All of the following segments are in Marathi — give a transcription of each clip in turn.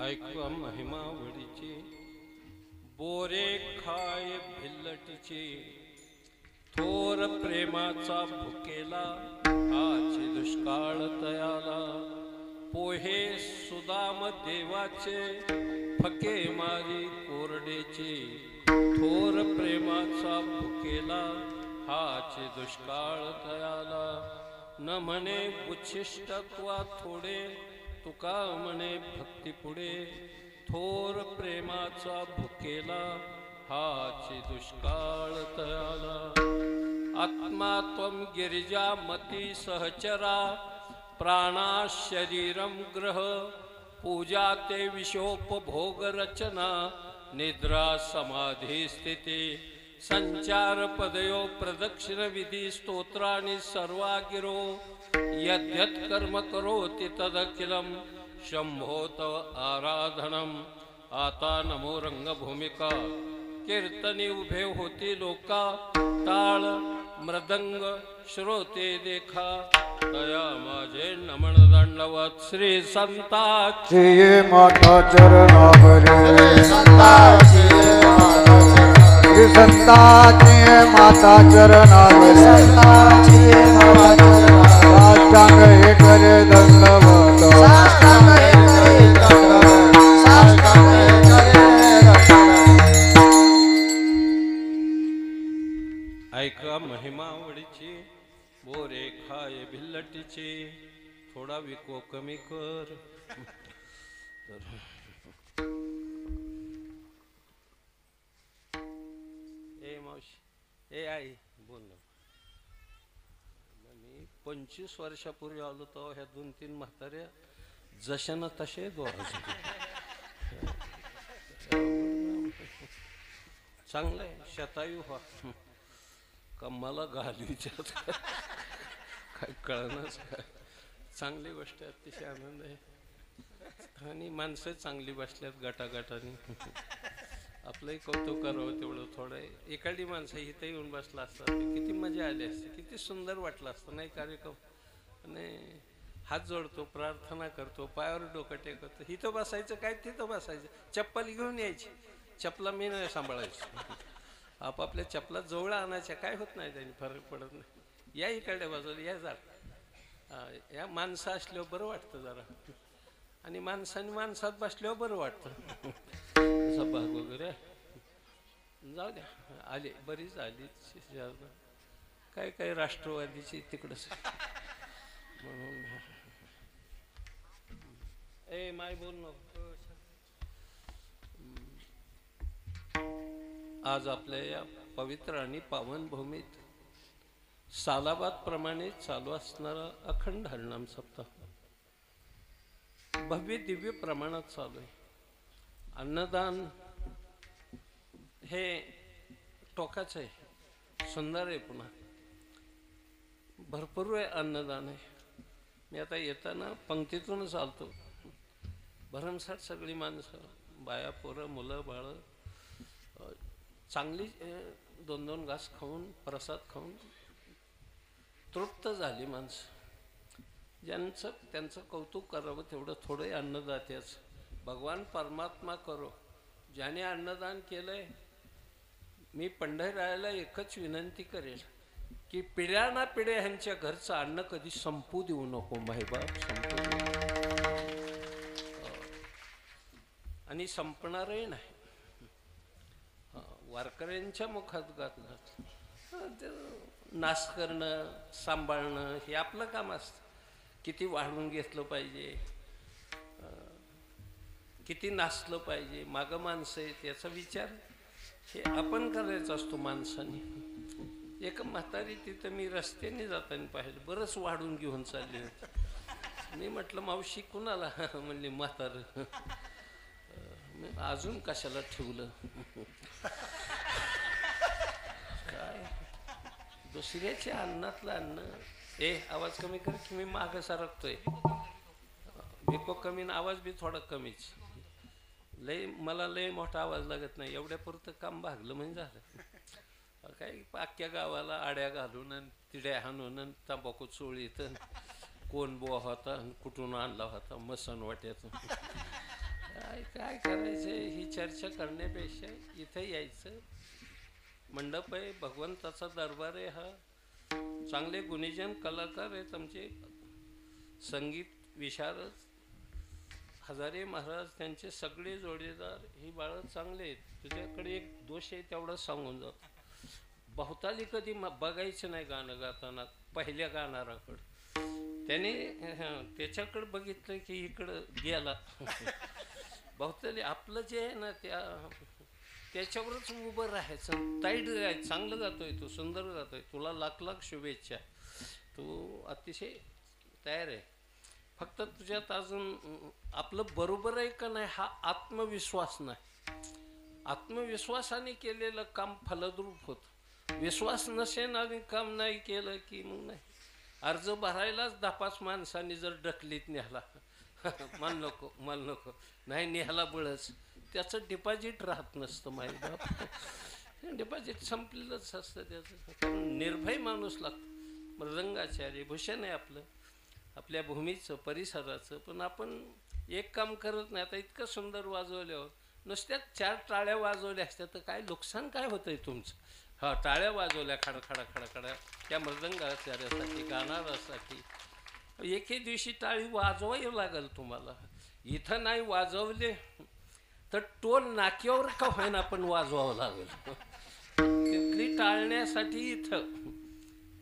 ऐकवा महिमा वडीची बोरे खाय भिल्लटीची थोर प्रेमाचा भुकेला आची दुष्काळ तयाला पोहे सुदाम देवाचे फके मारी कोरडेचे थोर प्रेमाचा भुकेला हाचे दुष्काळ तयाला न म्हणे उच्छिष्टत्वा थोडे तुका म्हणे भक्ती पुढे थोर प्रेमाचा भुकेला हाची दुष्काळ तयाला आत्मा त्वं गिरिजा मती सहचरा प्राणा शरीरम ग्रह पूजा ते विषोपभोग रचना निद्रा समाधी स्थिती संचार पदयो प्रदक्षिण विधी स्तोत्रानि सर्वा गिरो यद्यत् कर्म करोति तदखिलं शंभो तव आराधनम आता नमो रंगभूमिका कीर्तनी उभे होती लोका ताळ मृदंग श्रोते देखा दया माझे नमन दंडवत श्री संताची माता चरणावरी संताची श्री संताची माता चरणावरी साष्टांग हे करे दंडवत ऐका महिमा वडीची बोरे खाय भिल्लटीची थोडा विको कमी कर ए मावशी ए आई बोल ना मी 25 वर्षापूर्वी आलो तो ह्या 2-3 म्हाताऱ्या जशा ना तसे चांगलंय शतायू व्हा कम्माला घालवीच्यात काय कळणच काय चांगली गोष्ट आहे अतिशय आनंद आहे आणि माणसं चांगली बसल्यात गटागटाने आपलंही कौतुक करावं तेवढं थोडं एखादी माणसं इथं येऊन बसला असतात किती मजा आली असते किती सुंदर वाटलं असतं नाही कार्यक्रम आणि हात जोडतो प्रार्थना करतो पायावर डोकं टेकतो इथं बसायचं काय तिथं बसायचं चप्पल घेऊन यायची चपला मी नाही सांभाळायची आपापल्या चपला जवळ आणायच्या काय होत नाही त्यांनी फरक पडत नाही या इकडे बाजूला या जरा या माणसं असल्यावर बरं वाटतं जरा आणि माणसाने माणसात बसल्यावर बरं वाटतं असं भाग वगैरे जाऊ द्या आले बरीच आली काय काय राष्ट्रवादीची तिकडंच म्हणून ए माय बोल नको आज आपल्या या पवित्र आणि पावन भूमीत सालाबाद प्रमाणे चालू असणारा अखंड हरिनाम सप्ताह भव्य दिव्य प्रमाणात चालू आहे अन्नदान हे टोकाचं आहे सुंदर आहे पुन्हा भरपूर आहे अन्नदान आहे मी आता येताना पंक्तीतून चालतो भरमसाठ सगळी माणसं बाया पोरं मुलं बाळं चांगली 2-2 घास खाऊन प्रसाद खाऊन तृप्त झाली माणसं त्यांचं कौतुक करावं तेवढं थोडं अन्नदात्याच भगवान परमात्मा करो ज्याने अन्नदान केलंय मी पंढररायाला एकच विनंती करेल की पिढ्या ना पिढ्या ह्यांच्या घरचं अन्न कधी संपू देऊ नको मायबाप संपू देऊ आणि संपणारही नाही वारकऱ्यांच्या मुखात घातलं नाश करणं सांभाळणं हे आपलं काम असतं किती वाढवून घेतलं पाहिजे किती नाचलं पाहिजे मागं माणसं आहेत याचा विचार हे आपण करायचा असतो माणसाने एक म्हातारी तिथं मी रस्त्याने जाताना पाहिलं बरंच वाढून घेऊन चालले मी म्हटलं मावशी कुणाला म्हणली म्हातार अजून कशाला ठेवलं काय दुसऱ्याच्या अन्नातलं अन्न आवाज कमी कर की मी मागं सरकतोय विको कमी ना आवाज बी थोडा कमीच मला लय मोठा आवाज लागत नाही एवढ्या पुरतं काम भागलं म्हणजे झालं काय अख्ख्या गावाला आड्या घालून आणि तिड्या हाणून तंबाखू चोळीत कोण बुवा होता कुठून आणला होता मसन वाट्यातून काय काय करायचं ही चर्चा करण्यापेक्षा इथे यायचं. मंडप आहे, भगवंताचा दरबार आहे हा. चांगले गुणीजन कलाकार आहेत आमचे, संगीत विशारद हजारे महाराज, त्यांचे सगळे जोडीदार ही बाळं चांगले आहेत. तुझ्याकडे एक दोष आहे तेवढं सांगून जातो, बहुताली कधी बघायचं नाही गाणं गाताना पहिल्या गाणाराकडं. त्याने त्याच्याकडे बघितलं की इकडं गेला. बहुताली आपलं जे आहे ना त्याच्यावरच उभं राहायचं. टाईट गाय, चांगलं गातोय तू, सुंदर गातोय, तुला लाख लाख शुभेच्छा, तू अतिशय तयार आहे. फक्त तुझ्यात अजून आपलं बरोबर आहे का नाही हा आत्मविश्वास नाही. आत्मविश्वासाने केलेलं काम फलद्रूप होतं. विश्वास नसेल आणि काम नाही केलं की मग नाही. अर्ज भरायलाच 10-5 माणसांनी जर ढकलीत न्याला, मला नको मला नको, नाही न्याला बळच, त्याचं डिपॉझिट राहत नसतं. माय बाप, डिपॉझिट संपलेलंच असतं त्याचं. कारण निर्भय माणूस लागतो. मृदंगाचार्य भूषण आहे आपलं, आपल्या भूमीचं, परिसराचं. पण आपण एक काम करत नाही. आता इतकं सुंदर वाजवल्यावर नुसत्या 4 टाळ्या वाजवल्या असत्या तर काय नुकसान काय होतंय तुमचं. हा, टाळ्या वाजवल्या खडखडा खडखडा त्या मृदंगाचार्यासाठी, गाणारासाठी. एके दिवशी टाळी वाजवावी लागेल तुम्हाला. इथं नाही वाजवले तर टोल नाक्यावर का होईना पण वाजवावं लागेल. तिथली टाळण्यासाठी इथं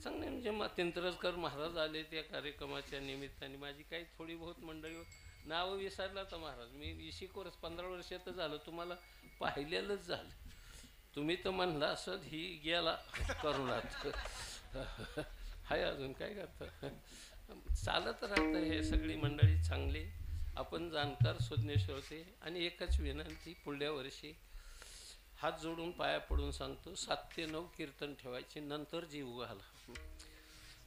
चांगले म्हणजे मतिंद्रकर महाराज आले त्या कार्यक्रमाच्या निमित्ताने. माझी काही थोडी बहुत मंडळी नावं विसरला तर महाराज, मी 20 वर्ष 15 वर्ष तर झालं तुम्हाला पाहिलेलंच झालं. तुम्ही तर म्हणला असत ही गेला करुणात. हाय अजून काय करतं, चालत राहतं. हे सगळी मंडळी चांगली, आपण जाणकार सुज्ञेश्वर होते. आणि एकच विनंती, पुढल्या वर्षी हात जोडून पाया पडून सांगतो, 7 ते 9 कीर्तन ठेवायचे, नंतर जीव घाला.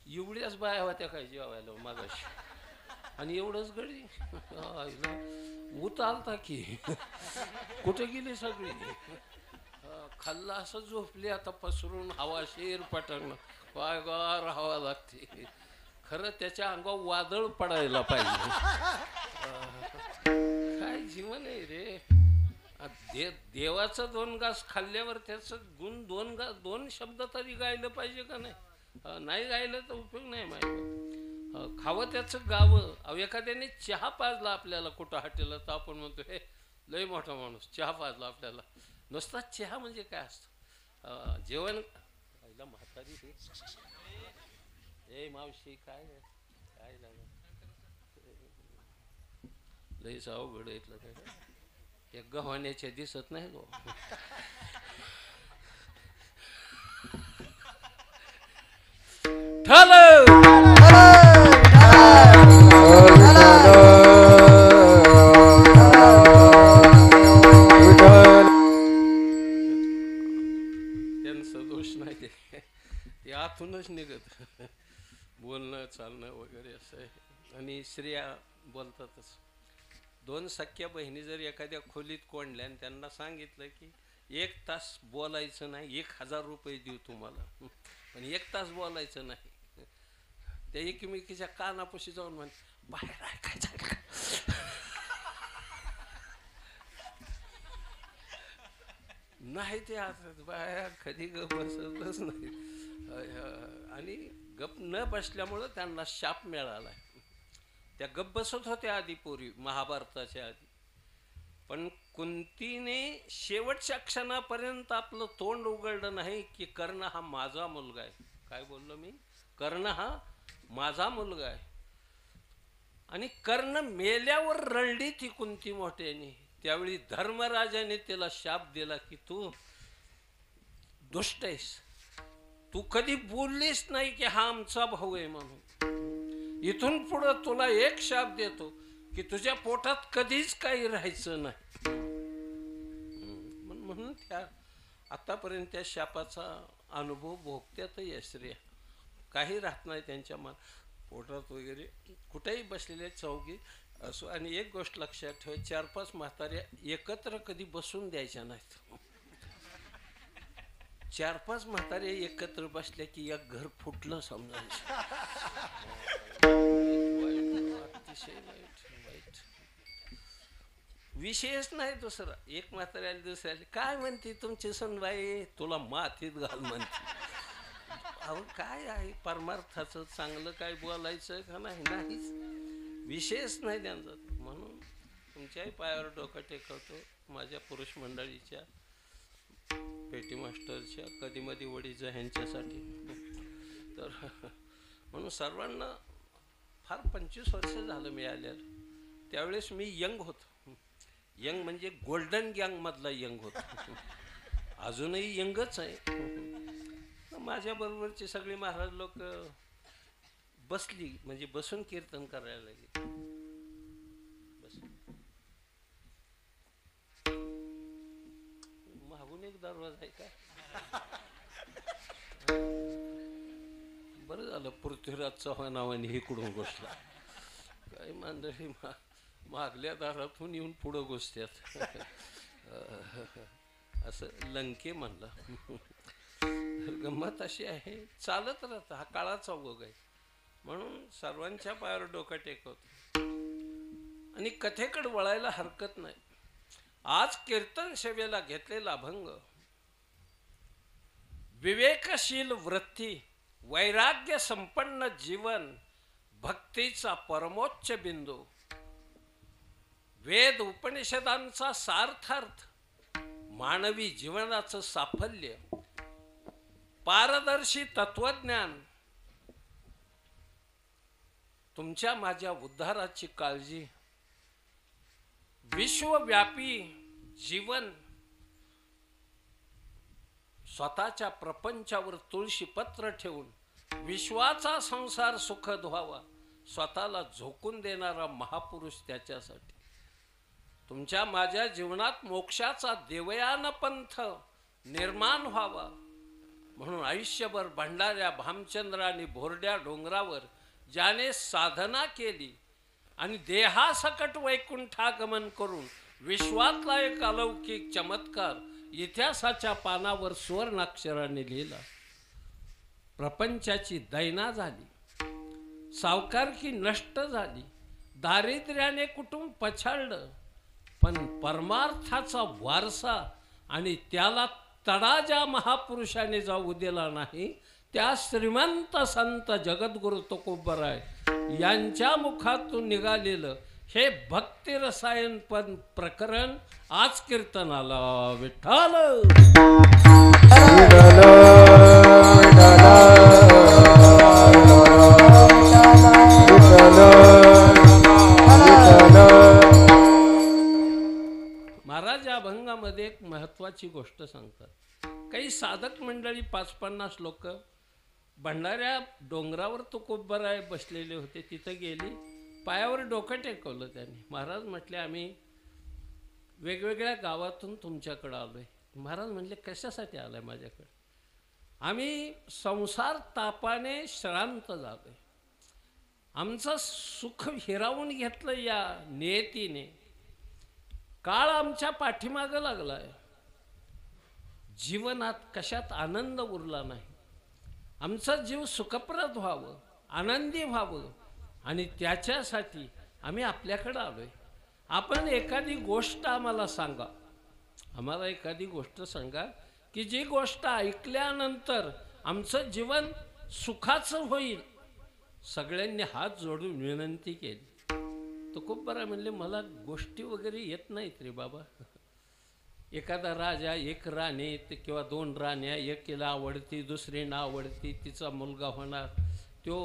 एवढ्याच बाया होत्या काय जेवायला मागाशी, आणि एवढंच गडी ऊत आलता की कुठे गेली सगळी. खाल्ला असं झोपली आता पसरून, हवा शेर पटकन काय गार हवा लागते. खरं त्याच्या अंगावर वादळ पडायला पाहिजे. काय जीवन आहे रे. देवाचं 2 घास खाल्ल्यावर त्याचं गुण 2 शब्द तरी गायलं पाहिजे का नाही. नाही गायलं तर उपयोग नाही. माहिती खावं त्याचं गावं. अहो एखाद्याने चहा पाजला आपल्याला कुठं हॉटेलला तर आपण म्हणतो हे लय मोठा माणूस चहा पाजला आपल्याला. नुसता चहा म्हणजे काय असतं. जेवण पहिला म्हातारी हे मावशी काय काय लागलं लयच अवघड येतलं काय एक गव्हाण्याच्या दिसत नाही गो. त्यांचा दोष नाही, ते आतूनच निघत. बोलणं चालणं वगैरे असं आहे. आणि स्त्रिया बोलतातच. 2 सख्या बहिणी जर एखाद्या खोलीत कोंडल्या आणि त्यांना सांगितलं की 1 तास बोलायचं नाही, 1000 रुपये देऊ तुम्हाला, पण 1 तास बोलायचं नाही, त्या एकमेकीच्या कानापाशी जाऊन म्हण बाहेर ऐकायचं नाही. ते असत बाया कधी गप बसतच नाही. आणि गप न बसल्यामुळं त्यांना शाप मिळाला. त्या गप बसत होत्या आधी पूर्वी, महाभारताच्या आधी. पण कुंतीने शेवटच्या क्षणापर्यंत आपलं तोंड उघडलं नाही की कर्ण हा माझा मुलगा आहे. काय बोललो मी, कर्ण हा माझा मुलगा आहे. आणि कर्ण मेल्यावर रडली ती कुंती मोठ्याने. त्यावेळी धर्मराजाने तिला शाप दिला की तू दुष्ट आहेस, तू कधी बोललीस नाही की हा आमचा भाऊ आहे म्हणून. इथून पुढं तुला एक शाप देतो की तुझ्या पोटात कधीच काही राहायचं नाही. म्हणून त्या आतापर्यंत त्या शापाचा अनुभव भोगत्यातही स्त्रिया. काही राहत नाही त्यांच्या पोटात वगैरे, कुठेही बसलेले चौघी असो. आणि एक गोष्ट लक्षात ठेवा, 4-5 म्हाताऱ्या एकत्र कधी बसून द्यायच्या नाहीत. 4-5 म्हातारे एकत्र बसल्या की एक घर फुटलं समजायचं. अतिशय वाईट वाईट. विशेष नाही दुसरा. एक म्हातारी आली, दुसरी आली, काय म्हणते तुमची सुनबाई, तुला मातीत घाल म्हणते. अहो काय आहे परमार्थाचं, चांगलं काय बोलायचं का नाही, नाहीच, विशेष नाही त्यांचा. म्हणून तुमच्याही पायावर डोकं टेकवतो, माझ्या पुरुष मंडळीच्या, पेटी मास्टरच्या, कधी मधी वडीच्या ह्यांच्यासाठी. तर म्हणून सर्वांना फार 25 वर्ष झालं मी आल्यावर. त्यावेळेस मी यंग होतो. यंग म्हणजे गोल्डन गँगमधला यंग होतो. अजूनही यंगच आहे. माझ्याबरोबरची सगळी महाराज लोक बसली म्हणजे बसून कीर्तन करायला लागली. मागून एक दरवाजा आहे का? बरं झालं पृथ्वीराज चव्हाणावाने इकडून घुसला. काही मंडळी मागल्या दारातून येऊन पुढं घुसत्यात. असं लंके म्हणलं. गंमत अशी आहे, चालत राहतं, हा काळाचा ओघ आहे. म्हणून सर्वांच्या पायावर डोकं टेकवतो आणि कथेकडे वळायला हरकत नाही. आज कीर्तन सेवेला घेतलेला अभंग, विवेकशील वृत्ती, वैराग्य संपन्न जीवन, भक्तीचा परमोच्च बिंदू, वेद उपनिषदांचा सार्थार्थ, मानवी जीवनाचं साफल्य, पारदर्शी तत्वज्ञान, तुमच्या माझ्या उद्धाराची काळजी, विश्वव्यापी जीवन, स्वतःच्या प्रपंचावर तुळशी पत्र ठेवून विश्वाचा संसार सुखद व्हावा, स्वतःला झोकून देणारा महापुरुष त्याच्यासाठी. तुमच्या माझ्या जीवनात मोक्षाचा देवयान पंथ निर्माण व्हावा म्हणून आयुष्यभर भंडाऱ्या भामचंद्र आणि भोरड्या डोंगरावर ज्याने साधना केली आणि देहासकट वैकुंठागमन करून विश्वातला एक अलौकिक चमत्कार इतिहासाच्या पानावर सुवर्णाक्षराने लिहिला. प्रपंचाची दैना झाली, सावकारकी नष्ट झाली, दारिद्र्याने कुटुंब पछाडलं, पण परमार्थाचा वारसा आणि त्याला तडा ज्या महापुरुषाने जाऊ दिला नाही, त्या श्रीमंत संत जगद्गुरु तुकोबराय यांच्या मुखातून निघालेलं हे भक्ती रसायन पण प्रकरण आज कीर्तनाला. विठ्ठल महाराज या अभंगामध्ये एक महत्वाची गोष्ट सांगतात. काही साधक मंडळी 50-50 लोक भंडाऱ्या डोंगरावर तुकोबराय बसलेले होते. तिथं गेली, पायावर डोकं टेकवलं त्यांनी. महाराज म्हटले आम्ही वेगवेगळ्या गावातून तुमच्याकडं आलोय. महाराज म्हटले कशासाठी आलाय माझ्याकडे? आम्ही संसार तापाने श्रांत झालोय, आमचं सुख हिरावून घेतलं या नियतीने, काळ आमच्या पाठीमागं लागलाय, जीवनात कशात आनंद उरला नाही, आमचा जीव सुखप्रद व्हावं, आनंदी व्हावं आणि त्याच्यासाठी आम्ही आपल्याकडं आलोय. आपण एखादी गोष्ट आम्हाला सांगा, आम्हाला एखादी गोष्ट सांगा की जी गोष्ट ऐकल्यानंतर आमचं जीवन सुखाचं होईल. सगळ्यांनी हात जोडून विनंती केली. तुकोबराय म्हणले मला गोष्टी वगैरे येत नाहीत रे बाबा. एखादा राजा, एक राणी किंवा 2 राण्या, एकीला आवडती दुसरीला आवडती, तिचा मुलगा होणार, तो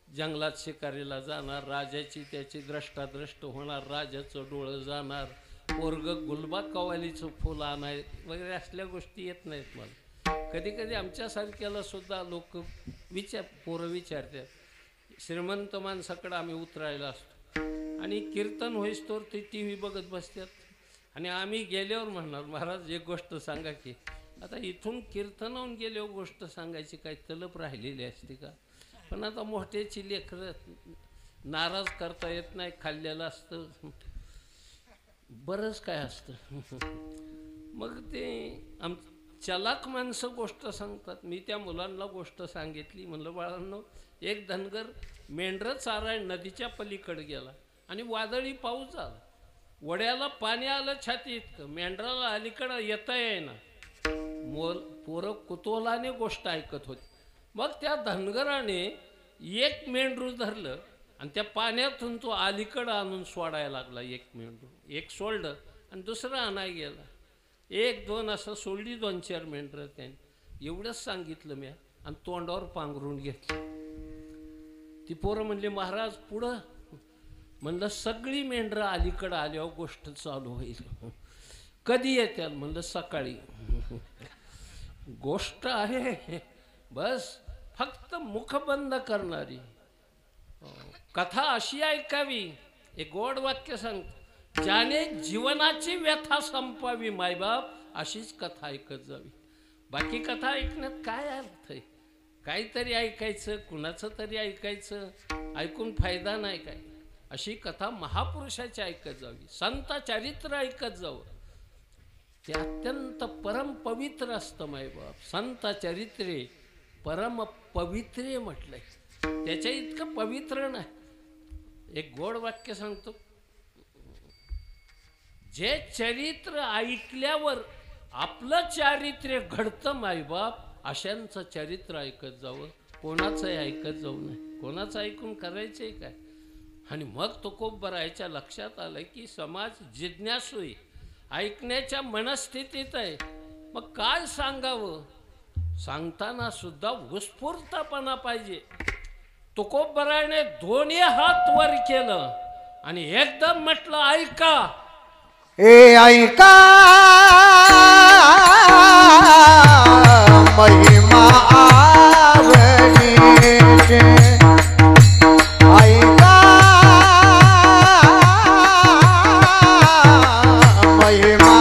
जंगलात शिकारीला जाणार, राजाची त्याची द्रष्टाद्रष्ट होणार, राजाचं डोळं जाणार, पोरग गुलबा कवालीचं फुल आणाय वगैरे असल्या गोष्टी येत नाहीत मला. कधी कधी आमच्यासारख्याला सुद्धा लोक पोरं विचारतात. श्रीमंत माणसाकडं आम्ही उतरायला असतो आणि कीर्तन होईस तर ते TV बघत बसतात आणि आम्ही गेल्यावर म्हणणार महाराज एक गोष्ट सांगा की. आता इथून कीर्तनाहून गेल्यावर गोष्ट सांगायची काही तलप राहिलेली असते का? पण आता मोठ्याची लेकरं नाराज करता येत नाही, खाल्लेलं असतं, बरंच काय असतं. मग ते चलाक माणसं गोष्ट सांगतात. मी त्या मुलांना गोष्ट सांगितली, म्हणलं बाळांनो, एक धनगर मेंढरं चाराय नदीच्या पलीकडे गेला आणि वादळी पाऊस झाला. वड्याला पाणी आलं छाती इतकं, मेंढराला अलीकडं येता येईना. पोरं कुतूहलाने गोष्ट ऐकत होती. मग त्या धनगराने एक मेंढरू धरलं आणि त्या पाण्यातून तो अलीकडं आणून सोडायला लागला. एक मेंढरू, एक सोडलं आणि दुसरं आणाय गेला. एक दोन असं सोडली, 2-4 मेंढरं त्यांनी. एवढंच सांगितलं मी आणि तोंडावर पांघरून घेतलं. ती पोरं म्हणली, महाराज पुढं. म्हणलं सगळी मेंढरं अलीकडं आल्यावर गोष्ट चालू होईल. कधी येत्याल? म्हणलं सकाळी. गोष्ट आहे बस फक्त मुख बंद करणारी. कथा अशी ऐकावी. एक गोड वाक्य सांगतो, ज्याने जीवनाची व्यथा संपावी मायबाप, अशीच कथा ऐकत जावी. बाकी कथा ऐकण्यात काय अर्थ आहे? काहीतरी ऐकायचं, कुणाचं तरी ऐकायचं, ऐकून फायदा नाही काय. अशी कथा महापुरुषाची ऐकत जावी, संत चरित्र ऐकत जावं. ते अत्यंत परम पवित्र असतं मायबाप. संत चरित्रे परम पवित्रे म्हटलंय, त्याच्या इतकं पवित्र नाही. एक गोड वाक्य सांगतो, जे चरित्र ऐकल्यावर आपलं चारित्र्य घडतं मायबाप, अशांचं चरित्र ऐकत जावं. कोणाचंही ऐकत जाऊ नये. कोणाचं ऐकून करायचंय काय? आणि मग तुकोबरायच्या लक्षात आलं की समाज जिज्ञासू आहे, ऐकण्याच्या मनस्थितीत आहे. मग काय सांगावं? सांगताना सुद्धा उत्स्फूर्तपणा पाहिजे. तुकोबरायने दोन्ही हात वर केलं आणि एकदम म्हटलं, ऐका. ऐका महिमा आवडीचे. ऐका महिमा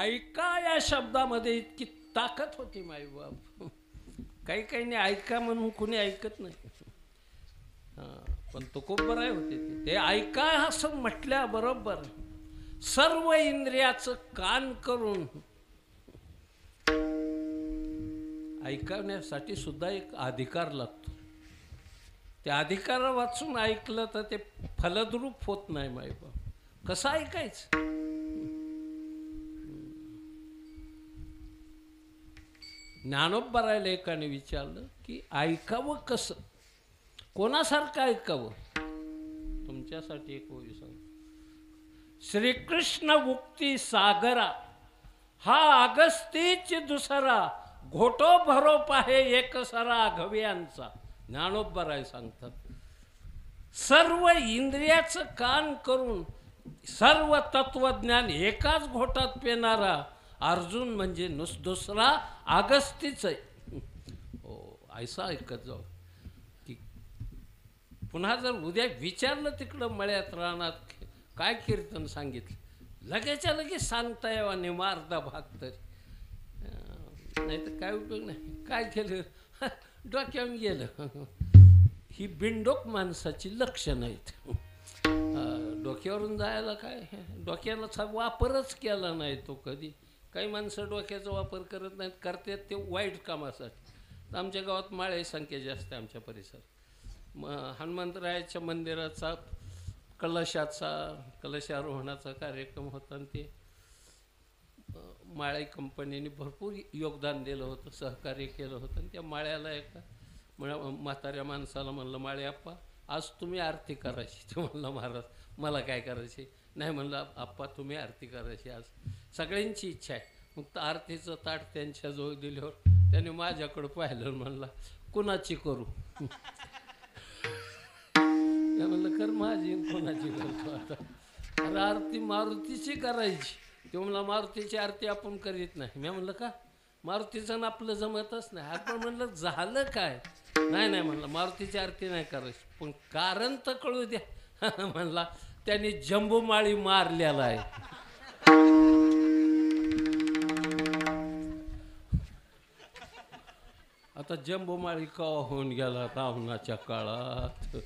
ऐका या शब्दामध्ये इतकी ताकद होती मायबाप. काही काहींनी ऐका म्हणून कुणी ऐकत नाही. पण तुकोबराय होते ते ऐका असं म्हटल्याबरोबर सर्व इंद्रियाचं कान करून ऐकण्यासाठी सुद्धा एक अधिकार लागतो. त्या अधिकारा वाचून ऐकलं तर ते फलद्रूप होत नाही मायबाप. कसं ऐकायचं? ज्ञानोबरायला एकाने विचारलं की ऐकावं कसं, कोणासारखं ऐकावं? तुमच्यासाठी एक ओवी सांग. श्रीकृष्ण मुक्ती सागरा हा अगस्तीच दुसरा, घोटो भरो पाहे एक सरा घव्यांचा. ज्ञानोबराय सांगतात, सर्व इंद्रियाचं कान करून सर्व तत्वज्ञान एकाच घोटात पेणारा अर्जुन म्हणजे दुसरा अगस्तीच आहे. हो ऐसा ऐकत जाऊ की पुन्हा जर उद्या विचारलं तिकडं मळ्यात रानात काय कीर्तन सांगितलं लगेच्या लगेच सांगता यावा निमार्धा भाग तरी, नाही तर काय उपयोग नाही. काय केलं डोक्यावर गेलं. ही बिनडोक माणसाची लक्षणं आहेत. डोक्यावरून जायला काय डोक्याला वापरच केला नाही तो कधी. काही माणसं डोक्याचा वापर करत नाहीत, करतात ते वाईट कामासाठी. आमच्या गावात माळे संख्या जास्त आहे आमच्या परिसरात. हनुमंतरायाच्या मंदिराचा कलशारोहणाचा कार्यक्रम होता आणि ते माळे कंपनीने भरपूर योगदान दिलं होतं, सहकार्य केलं होतं. आणि त्या माळ्याला एका म्हाताऱ्या माणसाला म्हणलं माळे आप्पा आज तुम्ही आरती करायची. ते म्हणलं महाराज मला काय करायची नाही. म्हणलं आप्पा तुम्ही आरती करायची आज सगळ्यांची इच्छा आहे. मग आरतीचं ताट त्यांच्याजवळ दिल्यावर त्याने माझ्याकडं पाहिलं म्हणला कुणाची करू. म्हणलं कर माझी कोणाची करतो आता. अरे आरती मारुतीची करायची. ते म्हणला मारुतीची आरती आपण करीत नाही. मी म्हणलं का मारुतीचं आपलं जमतच नाही. आपण म्हणलं झालं काय. नाही म्हणलं मारुतीची आरती नाही करायची पण कारण तर कळू द्या. म्हणला त्यांनी जंबूमाळी मारलेला आहे. आता जंबूमाळी कवा होऊन गेला रावणाच्या काळात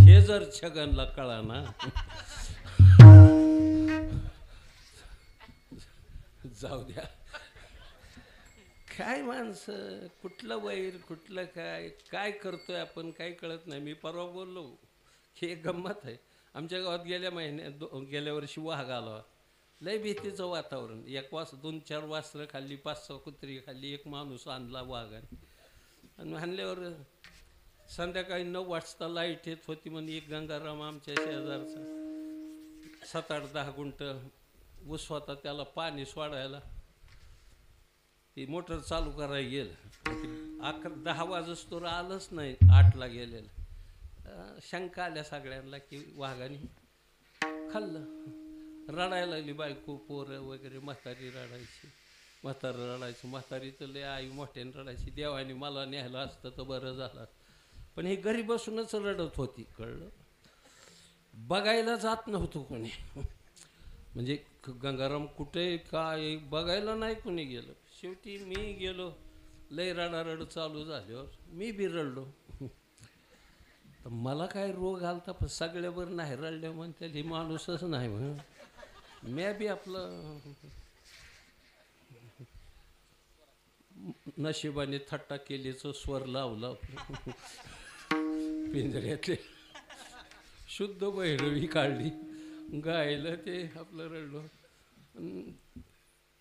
हे जर छगनला कळा ना. जाऊ द्या काय माणसं कुठलं वैर कुठलं काय काय करतोय आपण काही कळत नाही. मी परवा बोललो हे गंमत आहे. आमच्या गावात गेल्या वर्षी वाघ आला. लय भीतीचं वातावरण. 2-4 वासरं खाल्ली, 5-6 कुत्री खाल्ली, एक माणूस आणला वाघाने. आणि आणल्यावर संध्याकाळी 9 वाजता लाईट येत होती म्हणून एक गंगाराम आमच्या शेजारचा 7-8-10 गुंठ ऊस होता त्याला पाणी सोडायला ती मोटर चालू करायला गेलं. 11-10 वाजस्तोवर आलंच नाही. 8ला गेलेलं. शंका आल्या सगळ्यांना की वाघाने खाल्लं. रडायला लागली बायको पोरं वगैरे. म्हातारी रडायची, म्हातारं रडायचं. म्हातारी तर लय आई मोठ्याने रडायची. देवाने मला न्यायला असतं तर बरं झालं. पण ही घरी बसूनच रडत होती. कळलं बघायला जात नव्हतं कोणी. म्हणजे गंगाराम कुठे काय बघायला नाही कोणी गेलं. शेवटी मी गेलो. लय रडारड चालू झाल्यावर मी बी रडलो. तर मला काय रोग आलता पण सगळ्यावर नाही रडले म्हणते ही माणूसच नाही म्हणून मी बी आपलं नशिबाने थट्टा केलीचं स्वर लावला. पिंजऱ्यातले शुद्ध भैरवी काढली गायलं ते आपलं रडलो.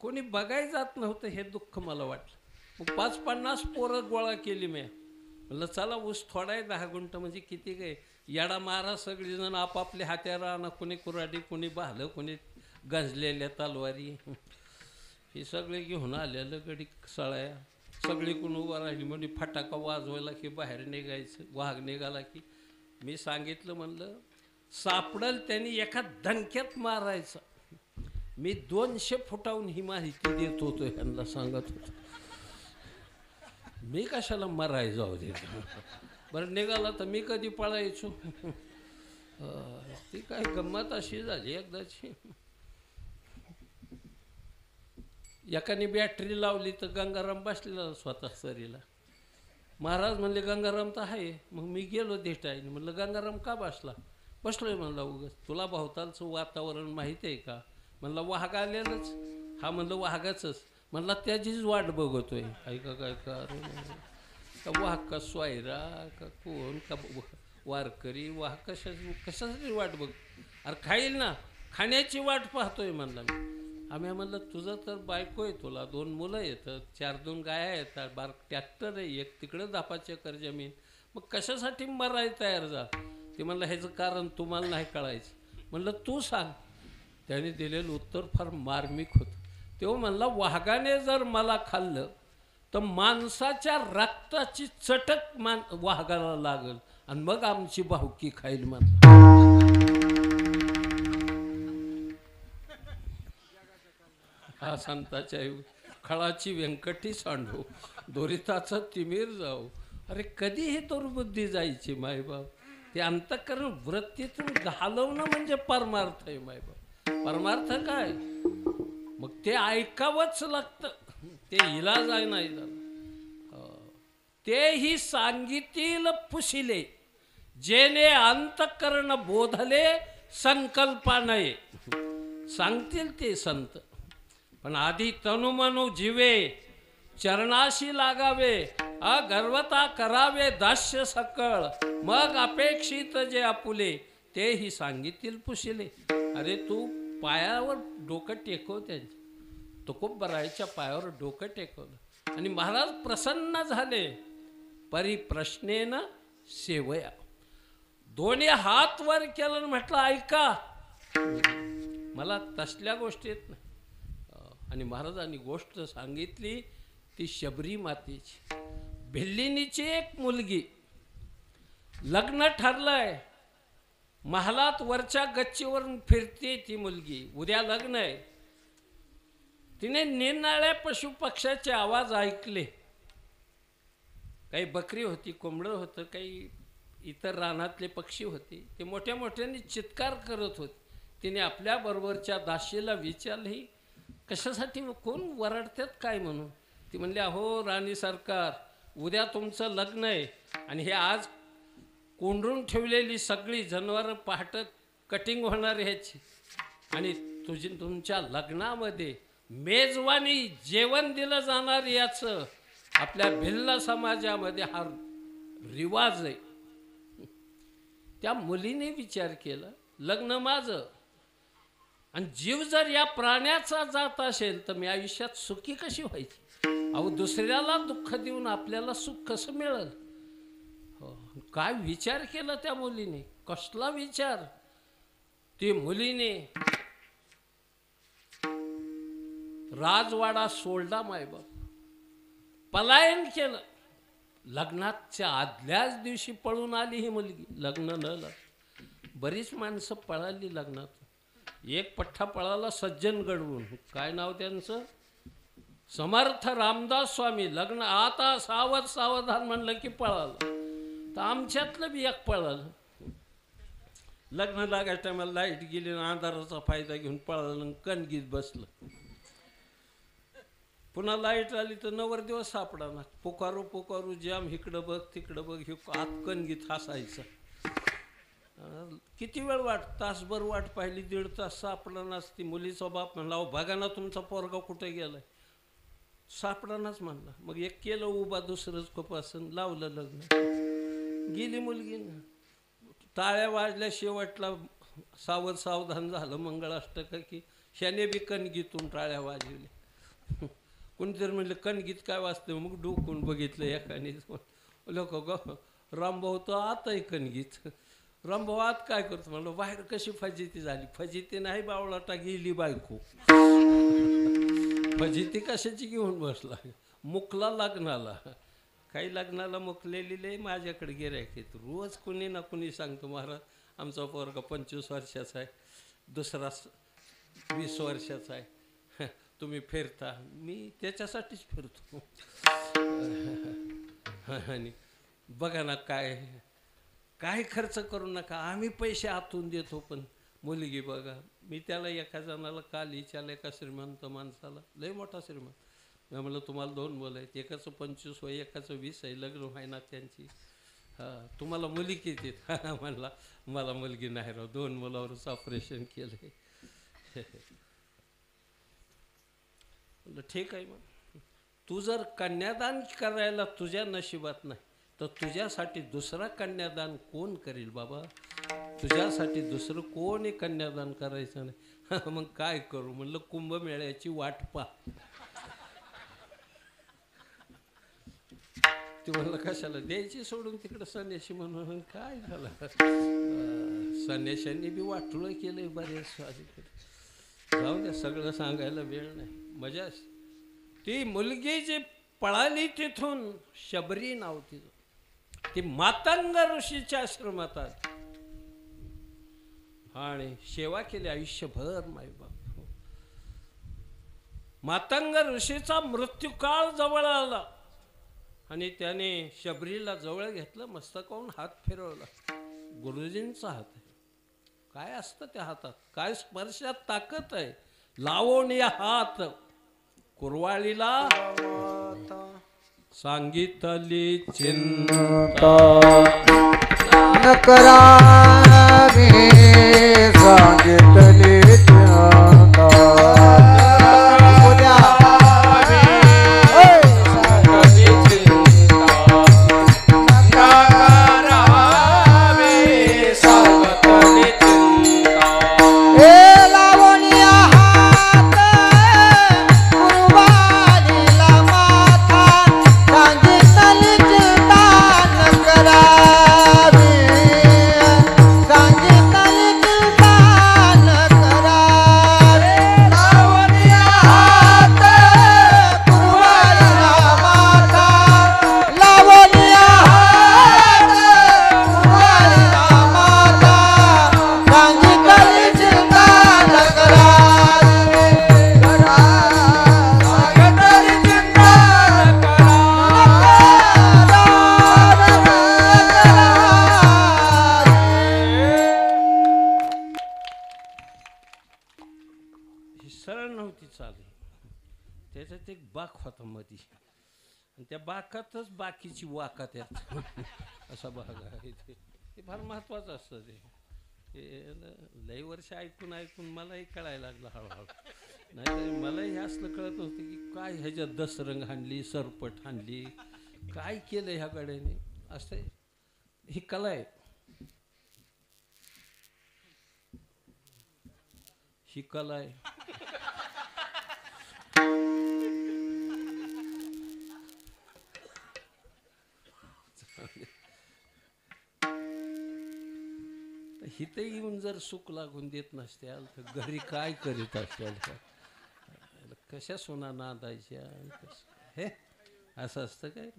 कोणी बघायला जात नव्हतं हे दुःख मला वाटलं. मग 5-50 पोरं गोळा केली मी. म्हणलं चला ऊस थोडा आहे 10 गुंठ म्हणजे किती काय येडा मारा. सगळीजण आपापले हात्यार आणा. कोणी कुऱ्हाडी कोणी भालं कोणी गंजलेल्या तलवारी हे सगळे घेऊन आलेलं गडी सळ्या सगळी कोण उभा राहिली. म्हणजे फटाका वाजवायला की बाहेर निघायचं. वाघ निघाला की मी सांगितलं म्हणलं सापडल त्यांनी एका धनक्यात मारायचं. मी 200 फुटाहून ही माहिती देत होतो ह्यांना सांगत होतो. मी कशाला मराय जाऊ दे. बरं निघाला तर मी कधी पळायचो. ती काय गंमत अशी झाली एकदाची. एकाने बॅटरी लावली तर गंगाराम बसलेला स्वतः सरीला. महाराज म्हणले गंगाराम तर आहे. मग मी गेलो देटाईने. म्हणलं गंगाराम का बसलोय म्हणला उगाच. तुला भोवतालचं वातावरण माहिती आहे का. म्हणलं वाघ आलेलंच. हा म्हणलं वाघाचंच. म्हणला त्याचीच वाट बघतोय. ऐका काय का अरे का वाघ का स्वायरा का कोण का वारकरी वाघ कशासाठी वाट बघ. अरे खाईल ना खाण्याची वाट पाहतोय म्हणला मी. आम्ही म्हणलं तुझं तर बायको आहे तुला 2 मुलं येतात 4-2 गाया येतात 12 ट्रॅक्टर आहे एक तिकडं 10 एकर जमीन. मग कशासाठी मरायला तयार जा. ते म्हणलं ह्याचं कारण तुम्हाला नाही कळायचं. म्हणलं तू सांग. त्याने दिलेलं उत्तर फार मार्मिक होतं. तेव्हा म्हणला वाघाने जर मला खाल्लं तर माणसाच्या रक्ताची चटक वाघाला लागल आणि मग आमची भावकी खाईल म्हणला. हा संताच्या खळाची व्यंकटी सांडू दोरिताचं तिमीर जाऊ. अरे कधी ही दुर्बुद्धी जायची मायबाप. ते अंतःकरण वृत्तीतून घालवणं म्हणजे परमार्थ आहे मायबाप. परमार्थ काय मग ते ऐकावंच लागतं. ते इलाज आहे नाही झालं. तेही सांगितील पुशिले जेने अंतःकरण बोधले संकल्पानये. सांगतील ते संत पण आधी तनुमनु जीवे चरणाशी लागावे. गर्वता करावे दास्य सकळ मग अपेक्षित जे आपुले तेही सांगितील पुशिले. अरे तू पायावर डोकं टेकव. त्यांच्या तुकोबरायच्या पायावर डोकं टेकवलं आणि महाराज प्रसन्न झाले. परिप्रश्नेन सेवया. दोन्ही हात वर केलं म्हटलं ऐका मला तसल्या गोष्टी येत नाही. आणि महाराजांनी गोष्ट सांगितली ती शबरी मातेची. भिल्लिनीची एक मुलगी लग्न ठरलंय. महालात वरच्या गच्चीवरून फिरते ती मुलगी. उद्या लग्न आहे. तिने निरनिराळ्या पशु पक्ष्याचे आवाज ऐकले. काही बकरी होती, कोंबडं होतं, काही इतर रानातले पक्षी होते. ते मोठ्या मोठ्याने चित्कार करत होते. तिने आपल्या बरोबरच्या दासीला विचारले कशासाठी कोण वरडतात काय म्हणून. ती म्हणली अहो राणी सरकार उद्या तुमचं लग्न आहे आणि हे आज कोंडून ठेवलेली सगळी जनावरं पहाटे कटिंग होणार ह्याची आणि तुमच्या लग्नामध्ये मेजवानी जेवण दिलं जाणार याचं आपल्या भिल्ल समाजामध्ये हा रिवाज आहे. त्या मुलीने विचार केला लग्न माझं आणि जीव जर या प्राण्याचा जात असेल तर मी आयुष्यात सुखी कशी व्हायची. अहो दुसऱ्याला दुःख देऊन आपल्याला सुख कसं मिळेल. काय विचार केला त्या मुलीने. कसला विचार. ती मुलीने राजवाडा सोडला मायबाप. पलायन केलं. लग्नाच्या आदल्याच दिवशी पळून आली ही मुलगी. लग्न न बरीच माणसं पळाली लग्नात. एक पठ्ठा पळाला सज्जनगडवरून. काय नाव त्यांचं समर्थ रामदास स्वामी. लग्न आता सावध सावधान म्हणलं की पळालं. तर आमच्यातलं बी एक पळालं. लग्न लागायच्या टायमाला लाईट गेली अंधाराचा फायदा घेऊन पळालं कणगीत बसलं. पुन्हा लाईट आली तर नवरदेवस सापडाना. पुकारू पुकारू जाम इकडं बघ तिकडं बघ. हे आत कणगीत हसायचं. किती वेळ वाट तासभर वाट पाहिली. 1.5 तास सापडानाच. ती मुलीचा बाप म्हणला अहो बघा ना तुमचा पोरगा कुठे गेलाय. सापडानाच म्हणला. मग एक केलं उभा दुसरंच खूप असं लावलं लग्न. गेली मुलगी. टाळ्या वाजल्या शेवटला सावध सावधान झालं मंगळाष्टक की ह्याने बी कणगीतून टाळ्या वाजवल्या. कोणीतरी म्हणलं कणगीत काय वाजतं. मग डोकून बघितलं एकाने. लोक ग रामभाऊ तर आताही कणगीत. रामभाऊ आत काय करतो म्हणलं बाहेर कशी फजिती झाली. फजिती नाही बावळाटा गेली बायको. फजिती कशाची घेऊन बसला. मुकला लग्नाला. काही लग्नाला मुकलेली लय माझ्याकडे गिऱ्हाईक आहेत. रोज कुणी ना कुणी सांगतो महाराज आमचा पोरगा 25 वर्षाचा आहे. दुसरा 20 वर्षाचा आहे. तुम्ही फिरता. मी त्याच्यासाठीच फिरतो. आणि बघा ना काय खर्च करू नका आम्ही पैसे आतून देतो. पण मुलगी बघा. मी त्याला एका जणाला काल विचारलं एका श्रीमंत माणसाला लय मोठा श्रीमंत. मी म्हणलं तुम्हाला 2 मुलं आहेत. एकाचं 25 वय एकाचं 20 आहे. लग्न व्हायना त्यांची. तुम्हाला मुली किती आहेत. म्हणला मला मुलगी नाही राव. 2 मुलावरच ऑपरेशन केलं. म्हणलं ठीक आहे. मग तू जर कन्यादान करायला तुझ्या नशिबात नाही तर तुझ्यासाठी दुसरा कन्यादान कोण करेल बाबा. तुझ्यासाठी दुसरं कोणी कन्यादान करायचं नाही. मग काय करू म्हणलं कुंभमेळ्याची वाट पहा. ती म्हणलं कशाला द्यायची सोडून तिकडं संन्याशी म्हणून. काय झालं संन्याशांनी बी वाटोळं केलंय बरेच. जाऊ द्या सगळं सांगायला वेळ नाही. मजा. ती मुलगी जी पळाली तिथून शबरी नाव तिचं. ती मातंग ऋषीच्या आश्रमात आली आणि सेवा केली आयुष्यभर मायबाप. मातंग ऋषीचा मृत्यूकाळ जवळ आला आणि त्याने शबरीला जवळ घेतलं, मस्तकावरून हात फिरवला. गुरुजींचा हात आहे. काय असतं त्या हातात, काय स्पर्शात ताकद आहे. लावून या हात कुरवाळीला सांगितली चिंता न करावे सांगितले चिंता. उद्या सरळ नव्हती चालली. त्याच्यात एक बाक होता मधी आणि त्या बाकातच बाकीची वाकात यात असा भाग आहे. ते फार महत्वाचं असतं. ते लई वर्ष ऐकून ऐकून मलाही कळायला लागलं हळूहळू. नाही मलाही हे असलं कळत नव्हतं की काय ह्याच्यात दसरंग हाणली, सरपट हाणली, काय केलं ह्या गड्याने. असं ही कला आहे, ही कला आहे. हिथं येऊन जर सुख लागून देत नसत्याल तर घरी काय करीत असत्याल. कशा सोना नांदायच्या हे असं असतं काय.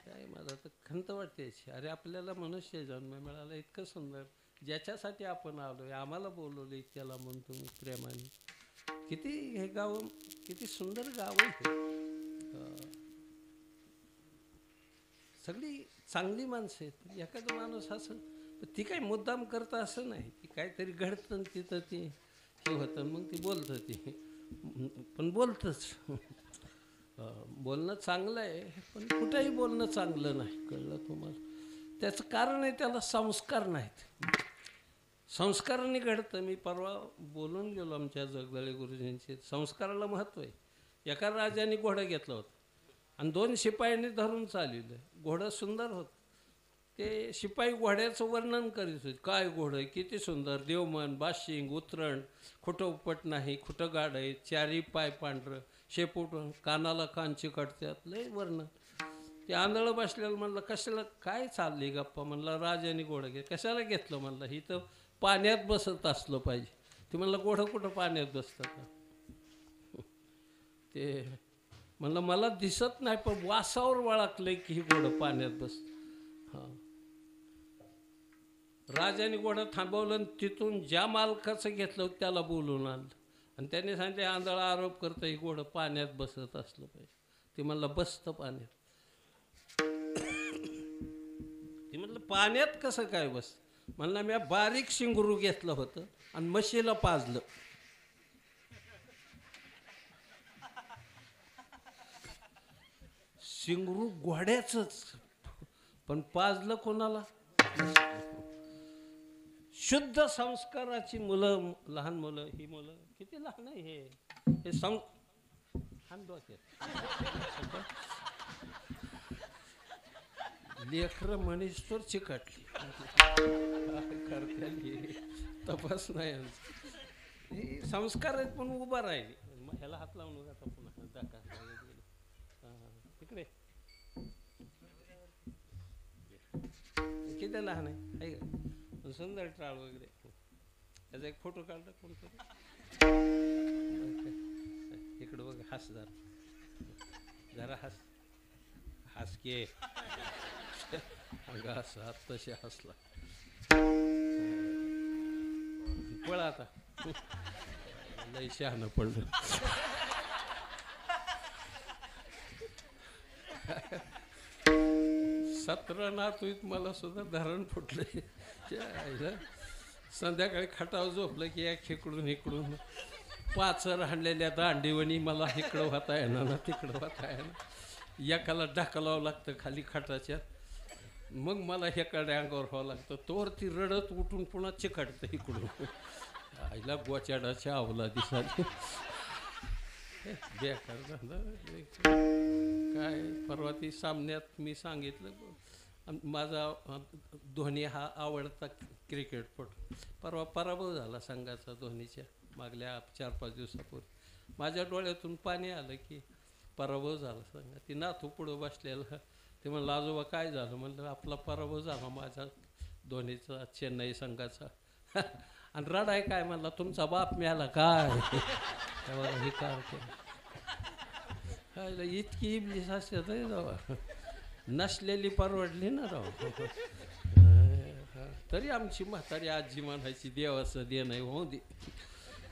काय मला तर खंत वाटते. अरे आपल्याला मनुष्य जन्म मिळाला इतकं सुंदर, ज्याच्यासाठी आपण आलोय, आम्हाला बोलवले त्याला म्हणतो मी प्रेमाने. किती हे गाव किती सुंदर गाव आहे. सगळी चांगली माणसं आहेत. एखादा माणूस असं ती काही मुद्दाम करतं असं नाही. ती काहीतरी घडतं तिथं ती हे होतं मग ती बोलतं. ती पण बोलतंच. बोलणं चांगलं आहे पण कुठंही बोलणं चांगलं नाही. कळलं तुम्हाला. त्याचं कारण आहे त्याला संस्कार नाहीत. संस्काराने घडतं. मी परवा बोलून गेलो आमच्या जगदळे गुरुजींचे. संस्काराला महत्त्व आहे. एका राजाने घोडं घेतलं होतं आणि 2 शिपायांनी धरून चालवलं. घोडं सुंदर होतं. ते शिपाई घोड्याचं वर्णन करीत होते. काय घोडं किती सुंदर, देवमन, बाशिंग, उतरण, खोटं उपट नाही, खोटं गाड आहे, 4 पाय पांढरं, शेपूट, कानाला कान चिकटतात, लय वर्णन. ते आंधळं बसलेलं म्हणलं कशाला काय चालली गप्पा. म्हणलं राजाने घोडं कशाला घेतलं. म्हणलं ही तर पाण्यात बसत असलं पाहिजे. ते म्हणलं घोडं कुठं पाण्यात बसतं का. ते म्हणलं मला दिसत नाही पण वासावर वळखलंय की ही घोडं पाण्यात बसतं. हां राजाने घोडं थांबवलं आणि तिथून ज्या मालकाचं घेतलं त्याला बोलून आणलं आणि त्याने सांगितले आंधळा आरोप करतं ही घोडं पाण्यात बसत असलं पाहिजे. ते म्हणलं बसतं पाण्यात. ते म्हणलं पाण्यात कसं काय बस. म्हणलं मी बारीक शिंगरू घेतलं होतं आणि म्हशीला पाजलं. शिंगरू घोड्याचंच पण पाजलं कोणाला. शुद्ध संस्काराची मुलं, लहान मुलं, ही मुलं किती लहान आहे. हे लेकर मनीसवर चिकटली तपास नाही. संस्कार आहेत पण उभा राहिली. मग ह्याला हात लावून आता पुन्हा दाखा तिकडे किती लहान आहे का. सुंदर टाळ वगैरे. त्याचा एक फोटो काढला कोणतरी. इकडं बघ हस जरा हस हस के हस हात तसे हसला. पळा आता लय शहाणं पडलं. 17 नातूत मला सुद्धा धरण फुटले. संध्याकाळी खटाव झोपलं की एक इकडून इकडून 5 राहणलेल्या दांडीवणी मला इकडं होता येणार ना तिकडं होता येणार. एकाला ढकलावं लागतं खाली खटाच्या, मग मला हेकडे अंगावर व्हावं लागतं. तोवर ती रडत उठून पुन्हा चिकटतं इकडून. आईला गोचाडाच्या आवला दिसाली. बेकार झालं काय. परवा ती सामन्यात मी सांगितलं माझा धोनी हा आवडता क्रिकेटपटू. परवा पराभव झाला संघाचा धोनीच्या मागल्या 4-5 दिवसापूर्वी. माझ्या डोळ्यातून पाणी आलं की पराभव झाला संघ. ती नातू पुढं बसलेला ते म्हणलं आजोबा काय झालं. म्हणलं आपला पराभव झाला माझा धोनीचा चेन्नई संघाचा. आणि रडाय काय म्हणला तुमचा बाप मिळाला काय. हे काय केलं इतकी इबलीस असते जावा नसलेली परवडली ना राव. तरी आमची म्हातारी आजी म्हणायची देवाचं देण आहे हो दे.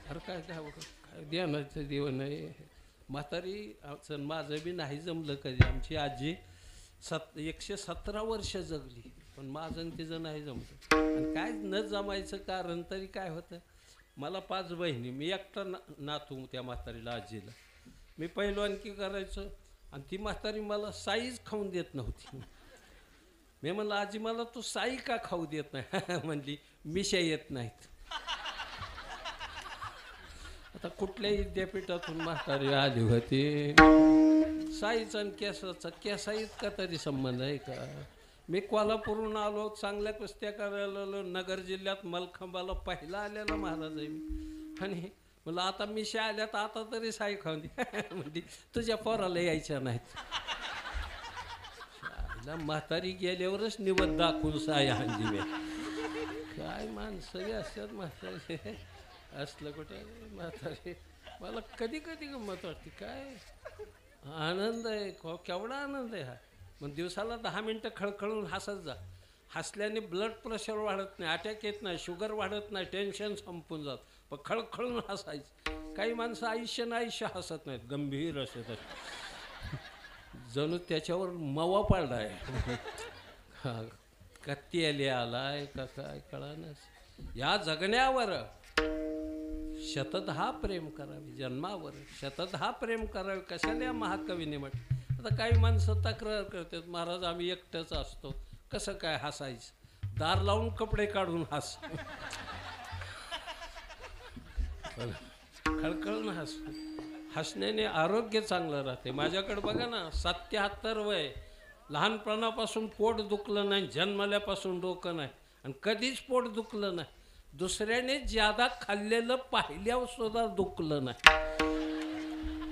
अरे काय काय देण्याचं देव नाही. म्हातारी माझं बी नाही जमलं कधी. आमची आजी 117 वर्ष जगली पण माझं तिचं नाही जमलं. आणि काय न जमायचं कारण तरी काय होतं. मला 5 बहिणी, मी एकटा नातू त्या म्हातारीला आजीला. मी पहिलवानकी करायचं आणि ती म्हातारी मला साईच खाऊन देत नव्हती. मी म्हणलं आजी मला तू साई का खाऊ देत नाही. म्हणली मिशा येत नाहीत. आता कुठल्याही विद्यापीठातून म्हातारी आली होती. साईचा आणि केसाचा केसा इतका तरी संबंध आहे का. मी कोल्हापूरहून आलो चांगल्या कुस्त्या करायला आलो. नगर जिल्ह्यात मलखंबाला पहिला आलेला महाराज आहे मी. आणि म्हणलं आता मिशा आल्यात आता तरी साई खाऊन दे. म्हणजे तुझ्या पोराला यायच्या नाहीत. म्हातारी गेल्यावरच निवड दाखवून साई आणली मी. काय माणसं असतात म्हातारी असलं कुठे म्हातारी. मला कधी कधी गंमत वाटते. काय आनंद आहे केवढा आनंद आहे हा. मग दिवसाला 10 मिनटं खळखळून हसत जा. हसल्याने ब्लड प्रेशर वाढत नाही, अटॅक येत नाही, शुगर वाढत नाही, टेन्शन संपून जात. पण खळखळून हसायचं. काही माणसं आयुष्य हसत नाहीत, गंभीर असतात. जणू त्याच्यावर मवा पाडला आहे. हा कत्ती आली आलाय का काय कळानच. या जगण्यावर शतधा प्रेम करावे. जन्मावर शतधा प्रेम करावे कशाला या महाकवीने म्हटलं. आता काही माणसं तक्रार करतात महाराज आम्ही एकटंच असतो. कसं काय हसायचं. दार लावून कपडे काढून हस. खळखळून हस. हसण्याने आरोग्य चांगलं राहते. माझ्याकडे बघा ना 77 वय. लहानपणापासून पोट दुखलं नाही, जन्मल्यापासून डोकं नाही आणि कधीच पोट दुखलं नाही. दुसऱ्याने ज्यादा खाल्लेलं पाहिल्यावर सुद्धा दुखलं नाही.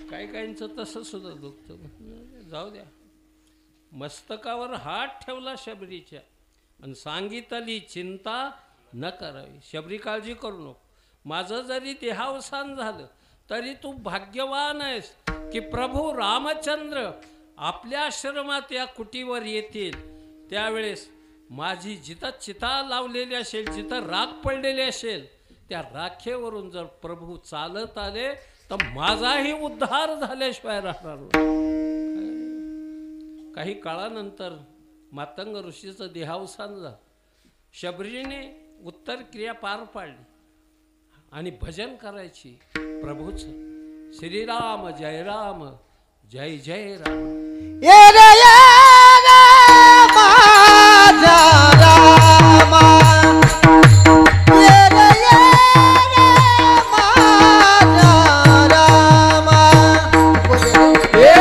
काही काहींचं तसं सुद्धा दुखतं. जाऊ द्या. मस्तकावर हात ठेवला शबरीच्या आणि सांगितली चिंता न करावी. शबरी काळजी करू नको. माझं जरी देहावसान झालं तरी तू भाग्यवान आहेस की प्रभू रामचंद्र आपल्या आश्रमात या कुटीवर येतील. त्यावेळेस माझी जिथं चिता लावलेली असेल, जिथं राख पडलेली असेल, त्या राखेवरून जर प्रभू चालत आले तर माझाही उद्धार झाल्याशिवाय राहणार नाही. काही काळानंतर मातंग ऋषीचं देहावसान झालं. शबरीने उत्तर क्रिया पार पाडली आणि भजन करायची प्रभूचं. श्रीराम जय राम जय जय राम. ये रे माझा रामा. ये रे माझा रामा. ये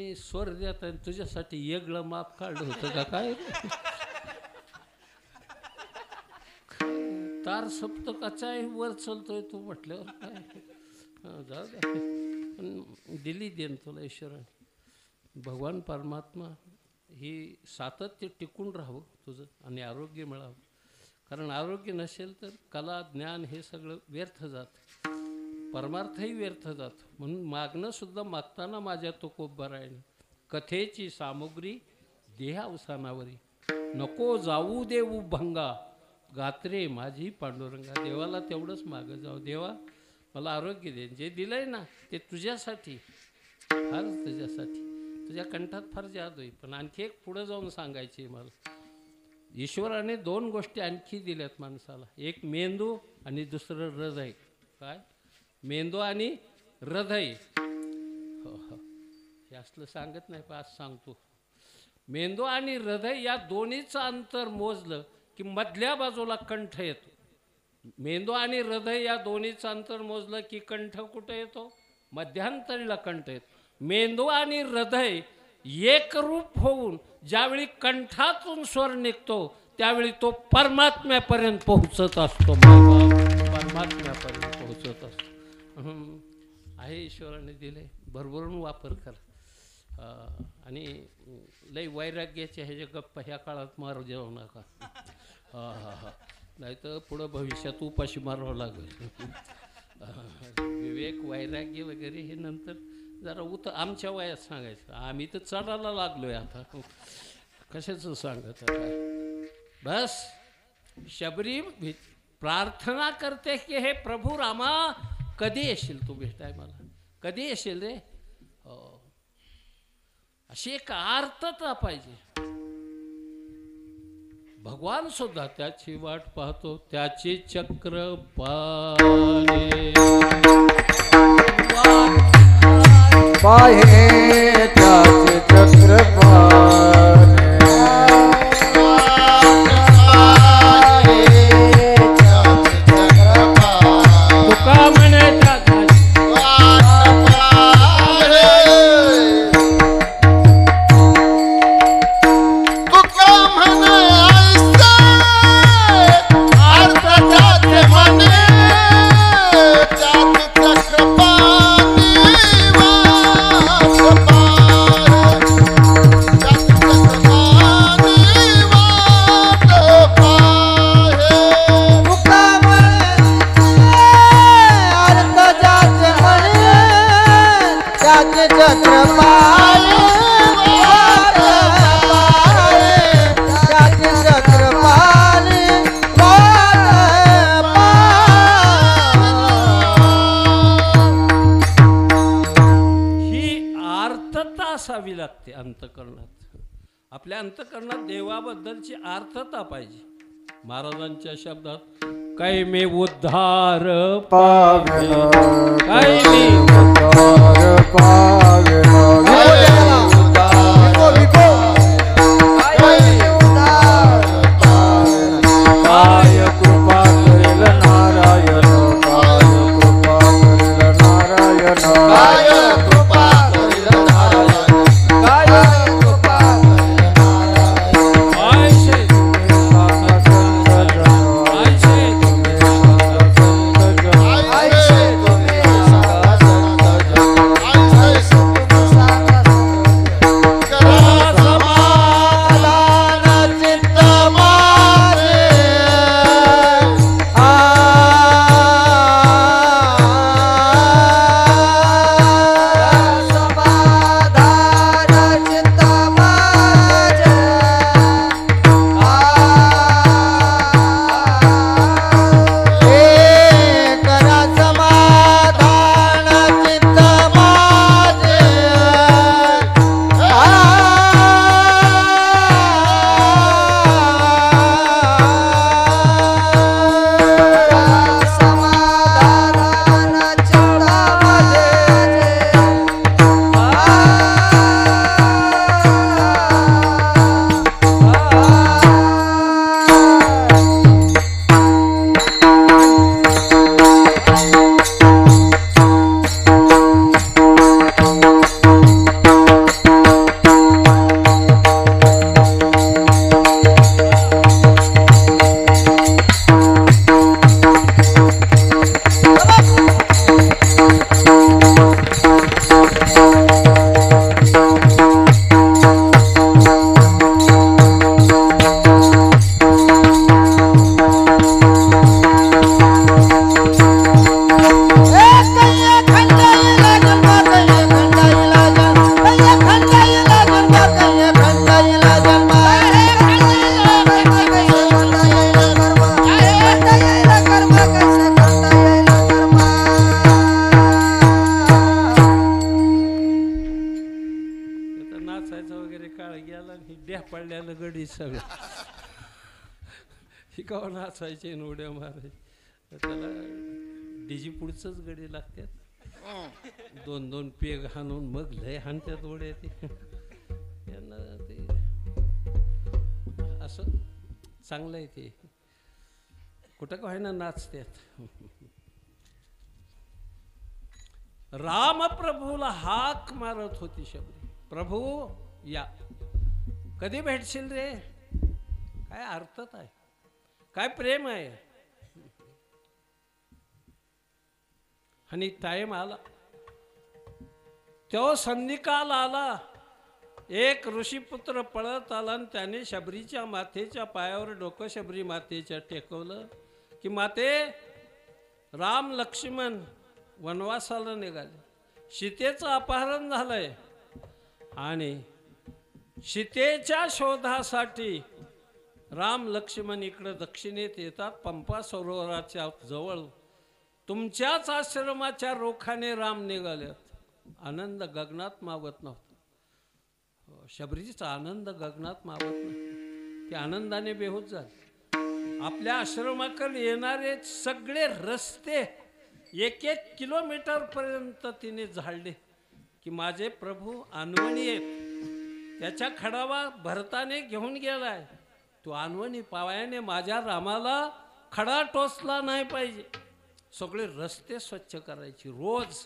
तुम्ही स्वर देत आहे तुझ्यासाठी वेगळं माप काढलं होतं का काय तार सप्तकाचा वर चालतोय तू म्हटल्यावर काय जाऊ दे पण दिली देन तुला ईश्वराने भगवान परमात्मा ही सातत्य टिकून राहावं तुझं आणि आरोग्य मिळावं कारण आरोग्य नसेल तर कला ज्ञान हे सगळं व्यर्थ जातं परमार्थही व्यर्थ जातो म्हणून मागणं सुद्धा मागताना माझ्या तो कोपरायने कथेची सामुग्री देह अवसानावरी नको जाऊ देऊ भंगा गात्रे माझी पांडुरंगा देवाला तेवढंच मागं जाऊ देवा मला आरोग्य दे जे दिलंय ना ते तुझ्यासाठी फार तुझ्यासाठी तुझ्या कंठात फार जादू आहे पण आणखी एक पुढं जाऊन सांगायची मला ईश्वराने दोन गोष्टी आणखी दिल्यात माणसाला एक मेंदू आणि दुसरं हृदय काय मेंदू आणि हृदय हो हो हे असलं सांगत नाही पण आज सांगतो मेंदू आणि हृदय या दोन्हीचं अंतर मोजलं की मधल्या बाजूला कंठ येतो मेंदू आणि हृदय या दोन्हीचं अंतर मोजलं की कंठ कुठं येतो मध्यांतरीला कंठ येतो मेंदू आणि हृदय एकरूप होऊन ज्यावेळी कंठातून स्वर निघतो त्यावेळी तो परमात्म्यापर्यंत पोहोचत असतो परमात्म्यापर्यंत पोहोचत असतो आहे ईश्वराने दिले भरभरून वापर कर आणि लई वैराग्याचे ह्याचे गप्पा ह्या काळात मारू जाऊ नका नाही तर पुढं भविष्यात उपाशी मारावं लागेल विवेक वैराग्य वगैरे हे नंतर जरा आमच्या वयात सांगायचं आम्ही तर चढायला लागलोय आता कशाचं सांगत बस शबरी प्रार्थना करते की हे प्रभू रामा कधी येशील तू भेटाय मला कधी येशील रे अशी एक आर्तता पाहिजे भगवान सुद्धा त्याची वाट पाहतो त्याची चक्र पाहे त्याचे चक्र तुका म्हणे असावी लागते अंतःकरणात आपल्या अंतःकरणात देवाबद्दलची आर्थता पाहिजे महाराजांच्या शब्दात काही मी उद्धार पावे काही मी उद्धार पावे काय कृपा करेल नारायण काय कृपा करेल नारायण सगळं. ही का नाचायचे आणि उड्या मारायचे. त्याला डीजी पुढचंच गडी लागतात. 2-2 पेग हाणून मग लय हाणत्यात उड्या ते. त्यांना ते असं चांगलं आहे ते. कुठं का व्हायना नाचतात. रामप्रभूला हाक मारत होती शबरी, प्रभू या, कधी भेटशील रे. काय अर्थच आहे, काय प्रेम आहे. आणि टाइम आला, तो संधिकाल आला. एक ऋषीपुत्र पळत आला आणि त्याने शबरीच्या मातेच्या पायावर डोकं शबरी मातेच्या टेकवलं की माते, राम लक्ष्मण वनवासाला निघाले, सीतेचं अपहरण झालंय आणि सीतेच्या शोधासाठी राम लक्ष्मण इकडं दक्षिणेत येतात. पंपा सरोवराच्या जवळ तुमच्याच आश्रमाच्या रोखाने राम निघाल्यात. आनंद गगनात मावत नव्हता. शबरीचा आनंद गगनात मावत नाही. ते आनंदाने बेहोश झाले. आपल्या आश्रमाकडे येणारे सगळे रस्ते 1-1 किलोमीटर पर्यंत तिने झाडले की माझे प्रभू अनवणी आहेत. त्याच्या खडावा भरताने घेऊन गेलाय. तो अनवणी पावायाने माझ्या रामाला खडा टोचला नाही पाहिजे. सगळे रस्ते स्वच्छ करायची, रोज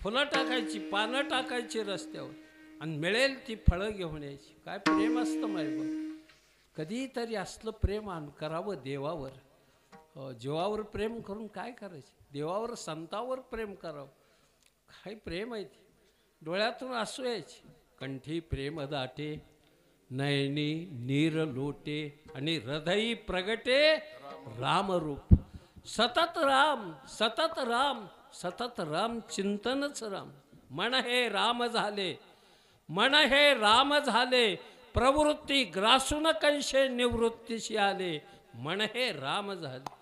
फुलं टाकायची, पानं टाकायची रस्त्यावर आणि मिळेल ती फळं घेऊन यायची. काय प्रेम असतं मायबाप. कधीतरी असलं प्रेम करावं देवावर. जीवावर प्रेम करून काय करायचे, देवावर संतावर प्रेम करावं. काय प्रेम आहे ते. डोळ्यातून आसू यायचे, कंठी प्रेम दाटे, नयनी नीर लोटे आणि हृदयी प्रगटे रामरूप. सतत राम, सतत राम, सतत राम, चिंतनच राम. मन हे राम झाले, मन हे राम झाले, प्रवृत्ती ग्रासून कंशे निवृत्तीशी आले. मन हे राम झाले.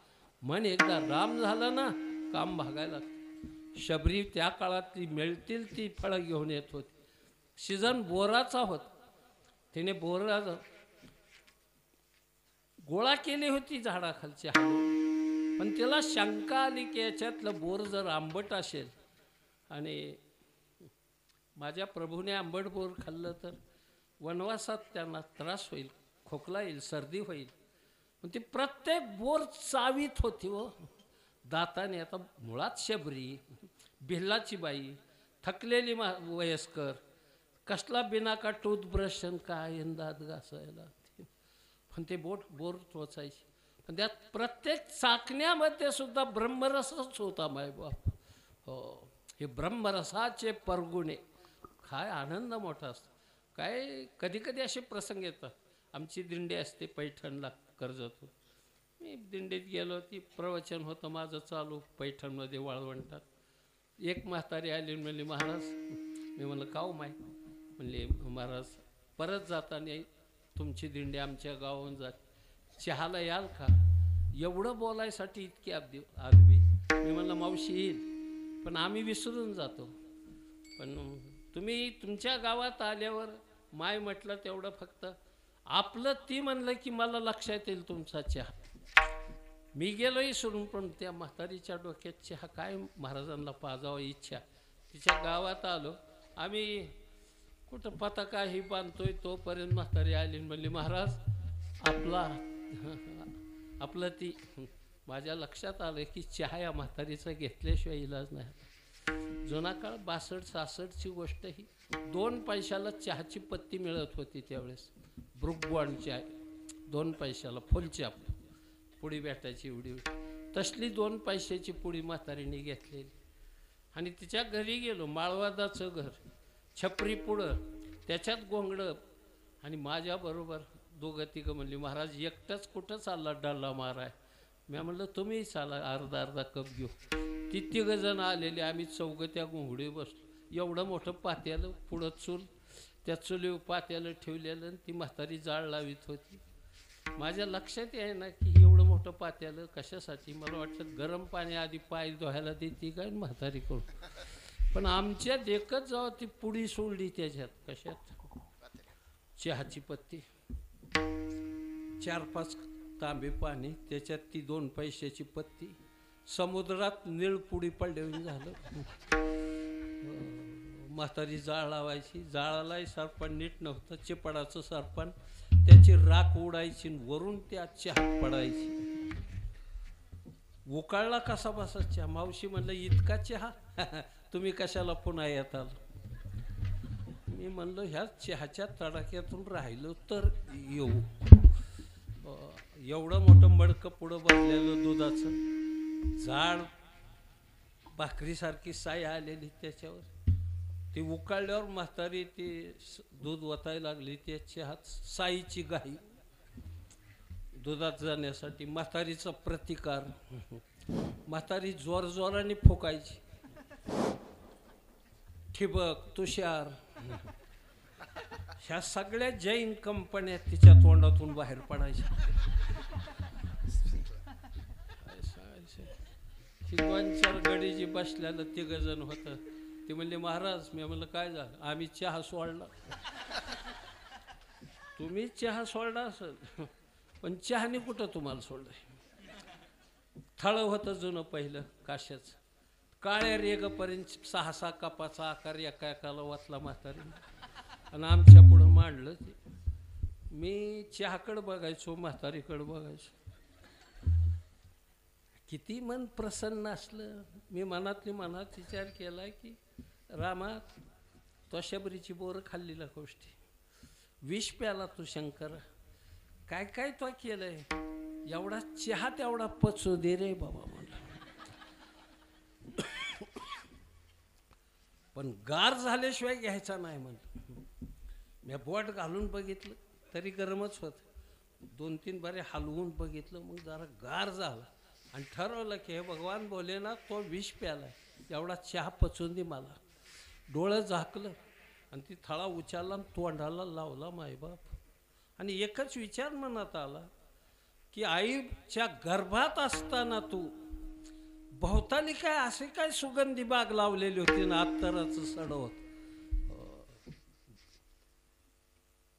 मन एकदा राम झालं ना, काम भागायला. शबरी त्या काळातली मिळतील ती फळं घेऊन येत होती. सीझन बोराचा होता. तिने बोरा गोळा केली होती झाडाखालची हालून. पण तिला शंका आली की याच्यातलं बोर जर आंबट असेल आणि माझ्या प्रभूने आंबट बोर खाल्लं तर वनवासात त्यांना त्रास होईल, खोकला येईल, सर्दी होईल. पण ती प्रत्येक बोर चावीत होती व दाताने. आता मुळात शबरी भिल्लाची बाई, थकलेली वयस्कर, कसला बिना का टूथब्रश काय दात घासायला. पण ते बोर टोचायची. पण त्यात प्रत्येक चाकण्यामध्ये सुद्धा ब्रह्मरसच होता मायबाप. हो, हे ब्रह्मरसाचे परगुणे. काय आनंद मोठा असतो. काय कधी कधी असे प्रसंग येतात. आमची दिंडी असते पैठणला, कर्जत. मी दिंडीत गेलो, ती प्रवचन होतं माझं चालू पैठणमध्ये वाळवंटात. एक म्हातारी आली म्हणली महाराज. मी म्हणलं का हो माय. म्हणले महाराज परत जाताना तुमची दिंडी आमच्या गावाहून जाते, चहाला याल का. एवढं बोलायसाठी इतकी आदवी. मी म्हणलं मावशी येईल, पण आम्ही विसरून जातो. पण तुम्ही तुमच्या गावात आल्यावर माय म्हटलं तेवढं फक्त आपलं ती म्हणलं की मला लक्षात येईल तुमचा चहा. मी गेलोही सोडून, पण त्या म्हातारीच्या डोक्यात चहा काय महाराजांना पाजावं इच्छा. तिच्या गावात आलो आम्ही. कुठं पताकाही बांधतोय तोपर्यंत म्हातारी आली म्हणली महाराज आपलं ती. माझ्या लक्षात आलं की चहा या म्हातारीचा घेतल्याशिवाय इलाज नाही. जुना काळ 62-66ची गोष्ट ही. 2 पैशाला चहाची पत्ती मिळत होती त्यावेळेस. ब्रुकबॉन्ड चाय 2 पैशाला फुलच्या पुडी भेटायची एवढी. तसली 2 पैशाची पुडी म्हातारीने घेतलेली. आणि तिच्या घरी गेलो. माळवादाचं घर, छपरी पुढं, त्याच्यात गोंगडं आणि माझ्याबरोबर 2-3 म्हणली महाराज एकटाच कुठं चालला डल्ला माराय. मी म्हणलं तुम्ही चाला, अर्धा कप घेऊ. ती 3 जण आलेले. आम्ही 4 त्या घोंगडी बसलो. एवढं मोठं पात्यालं, पुढं चूल, त्या चुलीवर पात्यालं ठेवलेलं आणि ती म्हातारी जाळ लावित होती. माझ्या लक्षात आहे ना की एवढं मोठं पात्यालं कशासाठी. मला वाटतं गरम पाणी आधी पाय धुवायला देते काय म्हातारी करून. पण आमच्या देखत जावं ती पुडी सोडली त्याच्यात. कशात, चहाची पत्ती. 4-5 तांबे पाणी, त्याच्यात ती 2 पैशाची पत्ती, समुद्रात निळपुडी पडल्यावर झालं. म्हातारी जाळ लावायची, जाळालाही सरपण नीट नव्हतं, चिपडाचं सरपण, त्याची राख उडायची, वरून त्या चहा पडायची. उकाळला कसा बसा चहा. मावशी म्हणलं इतका चहा तुम्ही कशाला पुन्हा येताल. मी म्हणलं ह्या चहाच्या तडाख्यातून राहिलो तर येऊ. एवढं मोठं मडकं पुढं भरलेलं दुधाचं, जाड भाकरीसारखी साय आलेली त्याच्यावर, ती उकाळल्यावर म्हातारी ती दूध वतायला लागली. त्या चहात साईची गाई दुधात जाण्यासाठी, म्हातारीचा प्रतिकार. म्हातारी जोर जोराने फुकायची, ठिबक, तुषार, ह्या सगळ्या जैन कंपन्या तिच्या तोंडातून बाहेर पडायच्या. 2-4 गडी जी बसल्याला 3 जण होतं. ते म्हणले महाराज. मी म्हणलं काय झालं. आम्ही चहा सोडला. तुम्ही चहा सोडला असेल, पण चहाने कुठं तुम्हाला सोडलंय. थळ होतं जुनं पहिलं काश्याचं, काळ्या रेगपर्यंत 6-6 कपाचा आकार एका एकाला वाचला म्हातारी, आणि आमच्या पुढं मांडलं ते. मी चहाकडं बघायचो, म्हातारीकडं बघायचो. किती मन प्रसन्न असलं. मी मनातली मनात विचार केला की रामा, तो शबरीची बोरं खाल्लेला गोष्टी, विष प्याला तू शंकर, काय काय तो केलंय. एवढा चहा तेवढा पचू दे रे बाबा म्हणलं. पण गार झाल्याशिवाय घ्यायचा नाही म्हणलं. मी बोट घालून बघितलं तरी गरमच होत. 2-3 बारे हलवून बघितलं, मग जरा गार झाला आणि ठरवलं की हे भगवान बोले ना, तो विष प्याला, एवढा चहा पचून दे मला. डोळं झाकलं आणि ती थळा उचलला आणि तोंडाला लावला मायबाप. आणि एकच विचार मनात आला की आईच्या गर्भात असताना तू भोवताली काय असे काय सुगंधी बाग लावलेली होती ना, अत्तराचं सडवत,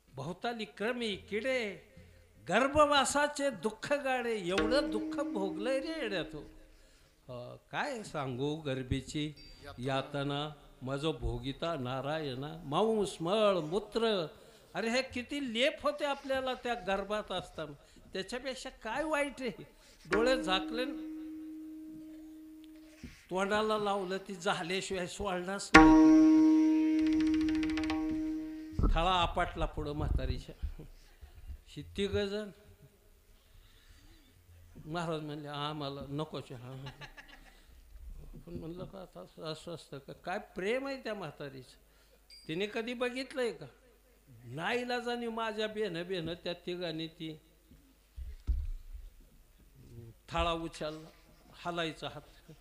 भोवताली क्रमी किडे, गर्भवासाचे दुःख गाडे, एवढं दुःख भोगलंय रे येड्या तू. काय सांगू गर्भीची यातना, माझं भोगिता नारायणा, मांस मळ मूत्र. अरे हे किती लेप होते आपल्याला त्या गर्भात असताना, त्याच्यापेक्षा काय वाईट आहे. डोळे झाकले, तोंडाला लावलं, ती झाल्याशिवाय सोडणारच नाही. थळा आपटला पुढं म्हातारीच्या. 3 जण. महाराज म्हणले आम्हाला नको चहा. पण म्हणलं का आता असं असतं का. काय प्रेम आहे त्या म्हातारीचं. तिने कधी बघितलंय का. नाईलाजाने माझ्या बेन त्या 3घांनी ती थाळा उचलला, हलायचा हात,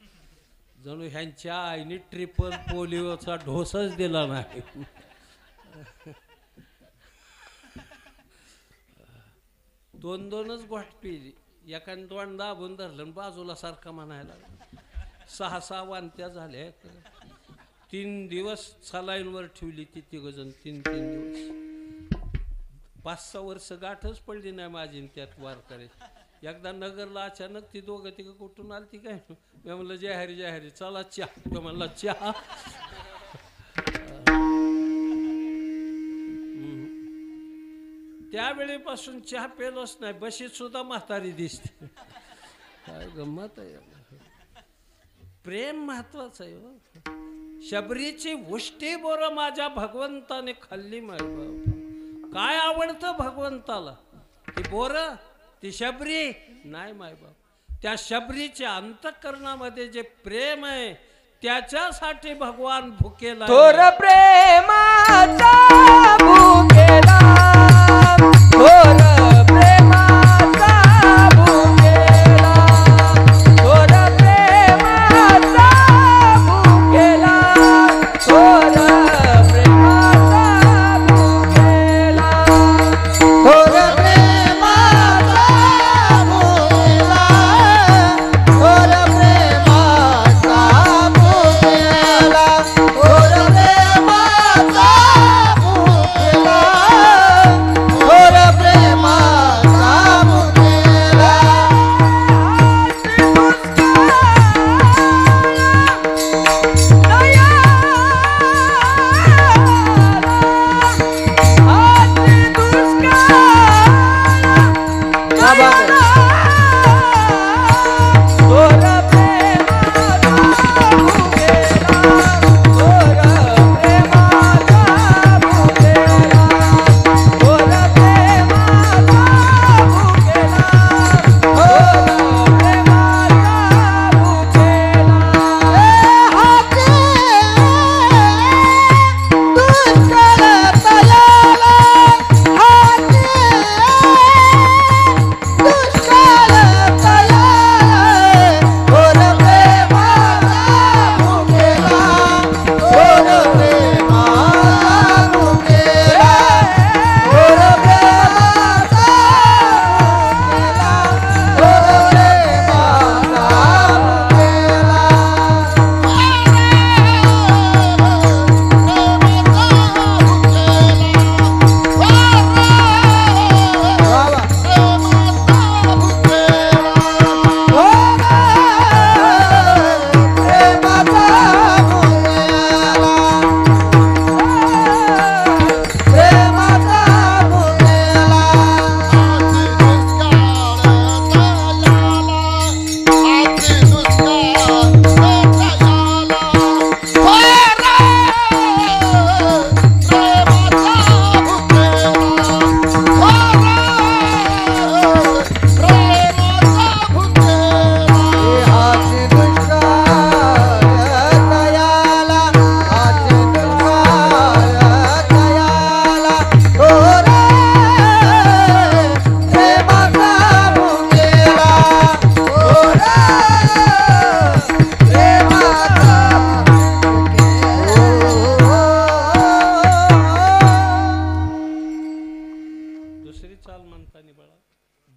जणू ह्यांच्या आईने ट्रिपल पोलिओचा ढोसच दिला नाही. दोनच घोट पिली. एकाने तोंड दाबून धरलं, बाजूला सारखा म्हणायला. 6 वांत्या झाल्या. 3 दिवस सलाईनवर ठेवली ती 3 जण. 3 दिवस. 5-6 वर्ष गाठच पडली नाही माझी त्यात वार करायची. एकदा नगरला अचानक ती 2-3 कुठून आली ती काय. मी म्हणलं जय हरी चला चहा. तो म्हणला चहा. त्यावेळेपासून चहा पेलोच नाही. बशीत सुद्धा म्हातारी दिसते. काय गंमत आहे. प्रेम महत्वाचं आहे हो. शबरीची उष्टी बोरं माझ्या भगवंताने खाल्ली. मायबाप काय आवडतं भगवंताला, ती बोरं, ती शबरी नाही मायबाप. त्या शबरीच्या अंतःकरणामध्ये जे प्रेम आहे त्याच्यासाठी भगवान भुकेला. थोर प्रेमाचा भुकेला, थोर प्रेमाचा भुकेला, थोर प्रेमाचा भुकेला, थोर प्रेमाचा भुकेला, थोर प्रेमाचा भुकेला, थोर प्रेमाचा भुकेला, थोर प्रेमाचा भुकेला.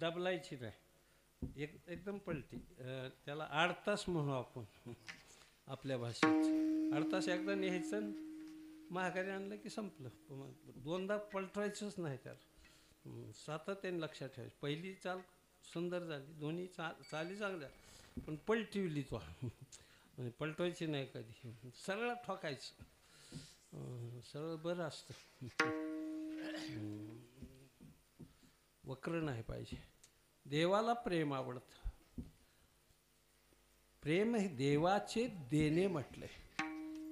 दबलायची नाही, एकदम पलटी. त्याला 8 तास म्हणू आपण आपल्या भाषेत. 8 तास एकदा न्यायचं, महागारी आणलं की संपलं. दोनदा पलटवायचंच नाही त्याला. सातत्याने लक्षात ठेवायचं. पहिली चाल सुंदर झाली, दोन्ही चाली चांगल्या, पण पलटवली तो. पलटवायची नाही कधी, सरळ ठोकायचं. सरळ बरं असतं, वक्र नाही पाहिजे. देवाला प्रेम आवडतं. प्रेम हे देवाचे देणे म्हटले.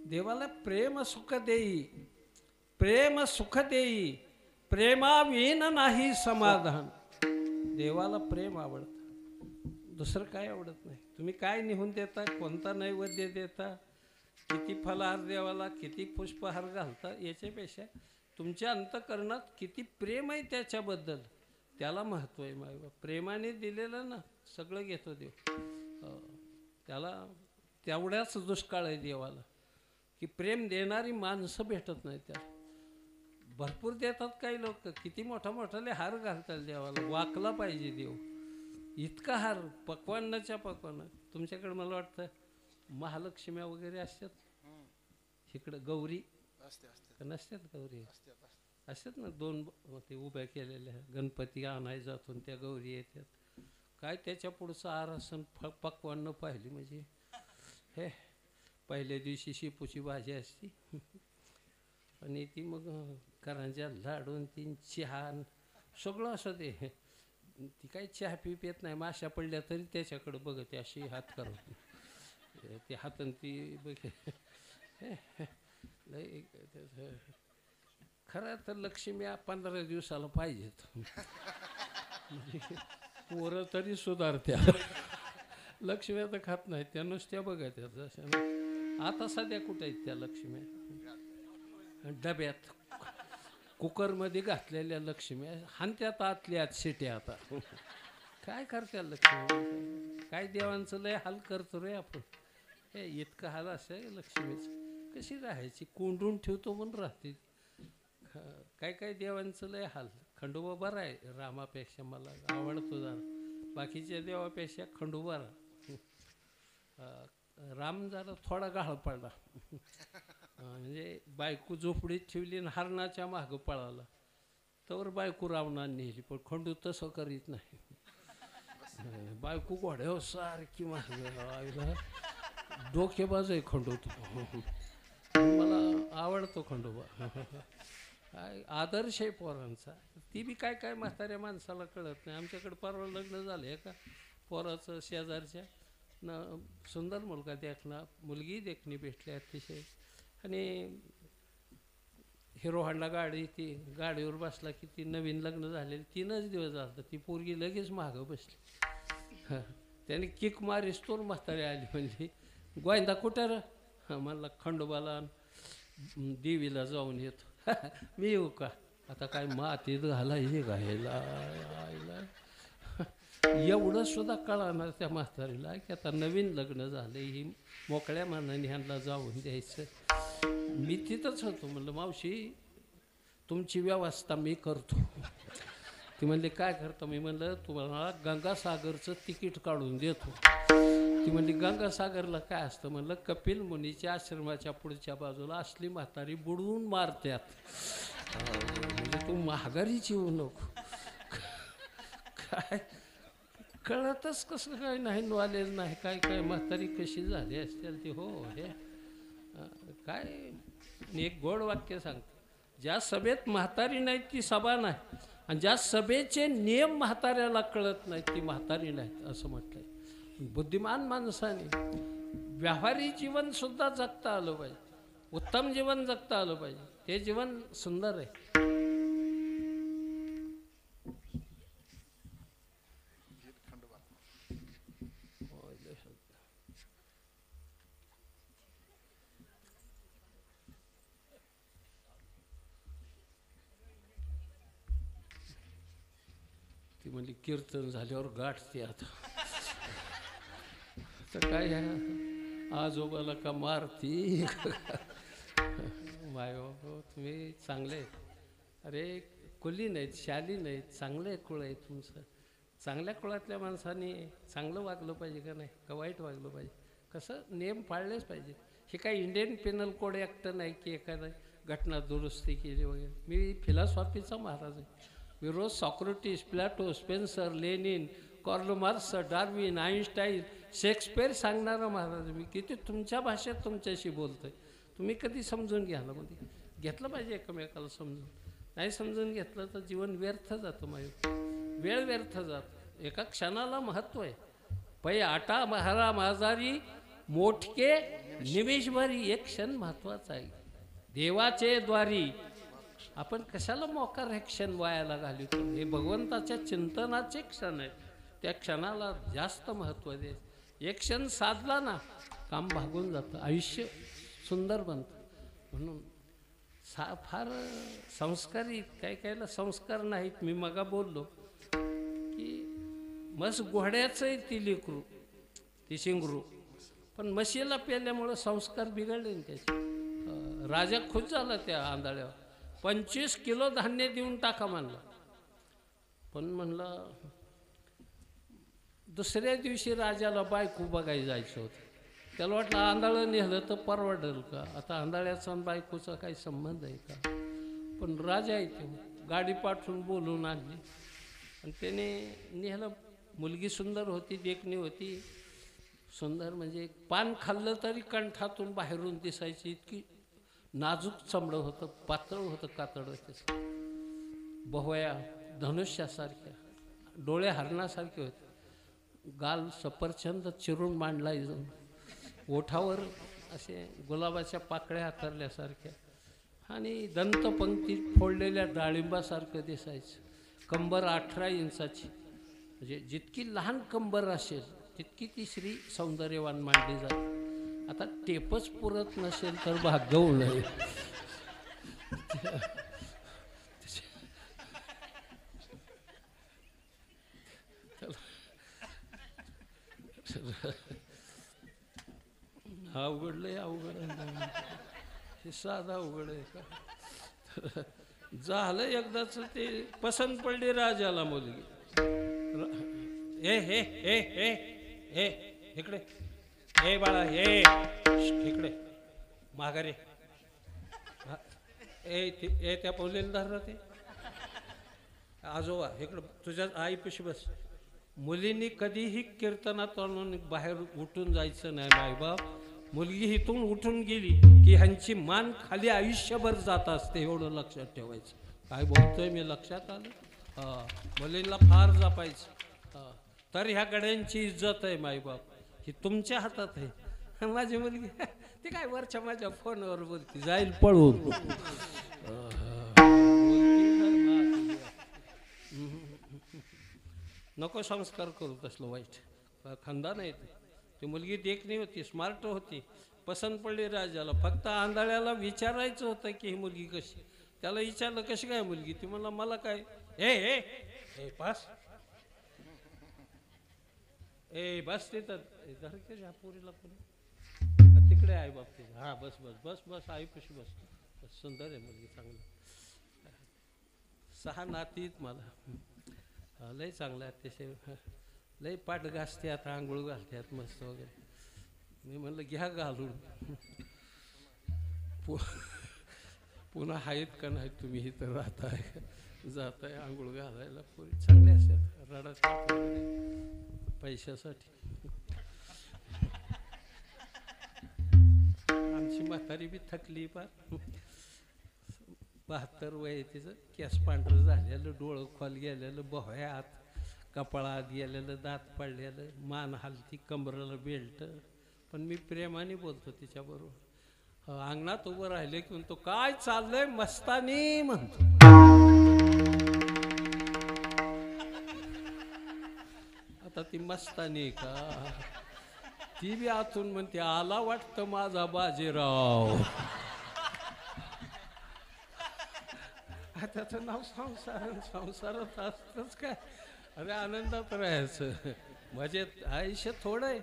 देवाला प्रेम सुख देई, प्रेम सुख देई, प्रेमाविन नाही समाधान. देवाला प्रेम आवडतं, दुसरं काय आवडत नाही. तुम्ही काय निघून देता, कोणता नैवेद्य देता, किती फलहार देवाला, किती पुष्पहार घालता, याच्यापेक्षा तुमच्या अंतःकरणात किती प्रेम आहे त्याच्याबद्दल, त्याला महत्त्व आहे. मायबाप प्रेमाने दिलेलं ना सगळं घेतो देव. त्याला तेवढ्याच दुष्काळ आहे देवाला, की प्रेम देणारी माणसं भेटत नाही. त्याला भरपूर देतात काही लोक, किती मोठा मोठाले हार घालतात देवाला. वाकला पाहिजे देव. इतका हार पक्वान्नाच्या पक्वान्न. तुमच्याकडे मला वाटतं महालक्ष्म्या वगैरे असतात, इकडं गौरी नसतात. गौरी असतात ना, 2 ते उभ्या केलेल्या. गणपती आणाय जातून त्या गौरी येतात. काय त्याच्या पुढचं आरासन पक्वान्न पाहिली म्हणजे हे पहिल्या दिवशी शेपूची भाजी असती, आणि ती मग करंज्या, लाडून, तीन चहा, सगळं असं ते. ती काही चहा पित नाही. माश्या पडल्या तरी त्याच्याकडे बघते, अशी हात करत ते हातन ती बघे. खरं तर लक्ष्म्या 15 दिवसाला पाहिजेत, म्हणजे पोरं तरी सुधारत्या. लक्ष्म्या तर खात नाहीत, त्या नुसत्या बघत्या. जशा आता सध्या कुठे आहेत त्या लक्ष्म्या, डब्यात कुकरमध्ये घातलेल्या लक्ष्म्या हानत्यात आतल्यात शिट्या. आता काय करत्या लक्ष्मी, काय देवांचं लय हाल करतो रे आपण. हे इतकं हाल असं लक्ष्मीचं. कशी राहायची, कोंडून ठेवतो म्हणून राहते. काय काय देवांचं लय हाल. खंडोबा बरा आहे रामापेक्षा, मला आवडतो जरा. बाकीच्या देवापेक्षा खंडोबा राम जरा थोडा गाळ पडला. म्हणजे बायको झोपडीत ठेवली आणि हरणाच्या मागं पळाला, तर बायको रावणाने नेली. पण खंडू तसं करीत नाही. बायको घोड्यावर सारखी मागं, डोकेबाज आहे खंडू. मला आवडतो खंडोबा. काय आदर्श आहे पोरांचा. ती बी काय काय म्हाताऱ्या माणसाला कळत नाही. आमच्याकडे परवा लग्न झालं आहे का पोराचं शेजारच्या न, सुंदर मुलगा देखना, मुलगी देखणी भेटली अतिशय. आणि हिरो होंडा गाडी, ती गाडीवर बसला की ती नवीन लग्न झालेली 3च दिवस झालं, ती पोरगी लगेच मागं बसली. हां, त्याने किक मारीस तोर म्हातारी आली म्हणली गोविंदा कुठं र? हां म्हणला खंडोबाला देवीला जाऊन येतो. मी येऊ का? आता काय मातीत घालायची घायला आईला. एवढं सुद्धा कळणार त्या म्हातारीला की आता नवीन लग्न झालं, ही मोकळ्या मनाने ह्यांना जाऊन द्यायचं. मी तिथंच होतो. म्हणलं मावशी तुमची व्यवस्था मी करतो. ती म्हणली काय करतो? मी म्हणलं तुम्हाला गंगासागरचं तिकीट काढून देतो. ती म्हणली गंगासागरला काय असतं? म्हणलं कपिल मुनीच्या आश्रमाच्या पुढच्या बाजूला असली म्हातारी बुडवून मारत्यात. म्हणजे तू महागारीच येऊ नको. काय कळतच कसं काय नाही, नॉलेज नाही. काय काय म्हातारी कशी झाली असतील ती. हो हे काय. एक गोड वाक्य सांगतो, ज्या सभेत म्हातारी नाही ती सभा नाही, आणि ज्या सभेचे नियम म्हाताऱ्याला कळत नाहीत ती म्हातारी नाहीत असं म्हटलंय. बुद्धिमान माणसाने व्यावहारिक जीवन सुद्धा जगता आलं पाहिजे, उत्तम जीवन जगता आलं पाहिजे. ते जीवन सुंदर आहे. ती म्हणजे कीर्तन झाल्यावर गाठते आता. तर काय आजोबाला का मारती. माय बाबा तुम्ही चांगले आहेत. अरे कुली नाहीत, शाली नाहीत, चांगले कुळ आहे तुमचं. चांगल्या कुळातल्या माणसाने चांगलं वागलं पाहिजे का नाही, का वाईट वागलं पाहिजे? कसं नियम पाळलेच पाहिजे. हे काय इंडियन पेनल कोड ॲक्ट नाही की एखादं घटना दुरुस्ती केली वगैरे. मी फिलॉसॉफीचा महाराज आहे. मी रोज Socrates, Plato, Spencer, Lenin, Karl Marx, Darwin, Einstein, Shakespeare सांगणारा महाराज. मी किती तुमच्या भाषेत तुमच्याशी बोलतोय. तुम्ही कधी समजून घ्या ना. म्हणजे घेतलं पाहिजे एकमेकाला समजून. नाही समजून घेतलं तर जीवन व्यर्थ जातं. माझं वेळ व्यर्थ जात. एका क्षणाला महत्त्व आहे. पै आटा महारा माझारी मोठके निमेषभरी. एक क्षण महत्त्वाचा आहे. देवाचे द्वारी आपण कशाला मोकार हे क्षण वायाला घालतो. हे भगवंताच्या चिंतनाचे क्षण आहेत. त्या क्षणाला जास्त महत्त्व दे. एक क्षण साधला ना काम भागून जातं, आयुष्य सुंदर बनतं. म्हणून फार संस्कारी काही काहीला संस्कार नाहीत. मी मगा बोललो की मस घोड्याचंही ती लेकरू, ती शिंगरू, पण म्हशीला पेल्यामुळं संस्कार बिघडले ना त्याचे. राजा खुश झाला त्या आंधळ्यावर. 25 किलो धान्य देऊन टाका म्हणलं. पण म्हणलं दुसऱ्या दिवशी राजाला बायको बघायला जायचं होतं. त्याला वाटलं आंधळं नेलं तर परवडेल का. आता आंधळ्याचा आणि बायकोचा काही संबंध आहे का. पण राजा येतो गाडी पाठवून बोलून आणली आणि त्याने नेलं. मुलगी सुंदर होती, देखणी होती. सुंदर म्हणजे पान खाल्लं तरी कंठातून बाहेरून दिसायची इतकी नाजूक चमडं होतं, पातळ होतं कातडं त्याचं. भवया धनुष्यासारख्या, डोळे हरणासारखे होते. गाल सफरचंद चिरून मांडला जाऊन, ओठावर असे गुलाबाच्या पाकळ्या हातरल्यासारख्या, आणि दंतपंक्ती फोडलेल्या डाळिंबासारखं दिसायचं. कंबर 18 इंचाची. म्हणजे जितकी लहान कंबर असेल तितकी ती स्त्री सौंदर्यवान मांडली जाते. आता टेपच पुरत नसेल तर भागवू नये. अवघड लय अवघड आहे. हे साधा अवघड आहे का. झालं एकदाच ते पसंत पडली राजाला मुलगी. ए हे हे हे हे इकडे, हे बाळा हे इकडे माघारे. ए त्या पोलेला धरलं ते आजोबा इकडं तुझ्या आईपाशी बस. मुलींनी कधीही कीर्तनात आणून बाहेर उठून जायचं नाही. मायबाप मुलगी इथून उठून गेली की ह्यांची मान खाली आयुष्यभर जात असते, एवढं लक्षात ठेवायचं. काय बोलतोय मी लक्षात आलं? मुलींना फार जपायचं. तर ह्या गड्यांची इज्जत आहे माईबाप, ही तुमच्या हातात आहे. माझी मुलगी ती काय वरच्या माझ्या फोनवर बोलती, जाईल पळून. नको संस्कार करू तसलं वाईट. खानदान आहे ती मुलगी देखणी होती, स्मार्ट होती, पसंत पडली राजाला. फक्त आंधळ्याला विचारायचं होतं की ही मुलगी कशी. त्याला विचारलं कशी काय मुलगी, ती म्हणला मला काय ए पास बस तिथं पुरीला कोणी तिकडे आहे बाप. हा बस बस बस बस आई पशी बस. सुंदर आहे मुलगी, चांगली. 6 नातीत मला, लय चांगलं आहे अतिशय. लय पाठ घासते, आता आंघोळ घालतात मस्त वगैरे. मी म्हणलं घ्या घालून. पुन्हा आहेत का नाही तुम्ही इथं राहताय जाताय आंघोळ घालायला. पुरी चांगले असतात, रडत पैशासाठी. आमची म्हातारी बी थकली पार. 72 वय तिचं. केस पांढरं झालेलं, डोळं खोल गेलेलं, बोह्यात कपाळात गेलेलं, दात पडलेलं, मान हलती, कमरेला बेल्ट. पण मी प्रेमाने बोलतो तिच्याबरोबर. अंगणात उभं राहिले की म्हणतो काय चाललंय मस्तानी म्हणतो. आता ती मस्तानी का, ती बी आतून म्हणते आला वाटतं माझा बाजीराव. त्याचं नाव संसार. संसारात असतंच काय, अरे आनंदात राहायचं. मजेत आयुष्य थोडं आहे,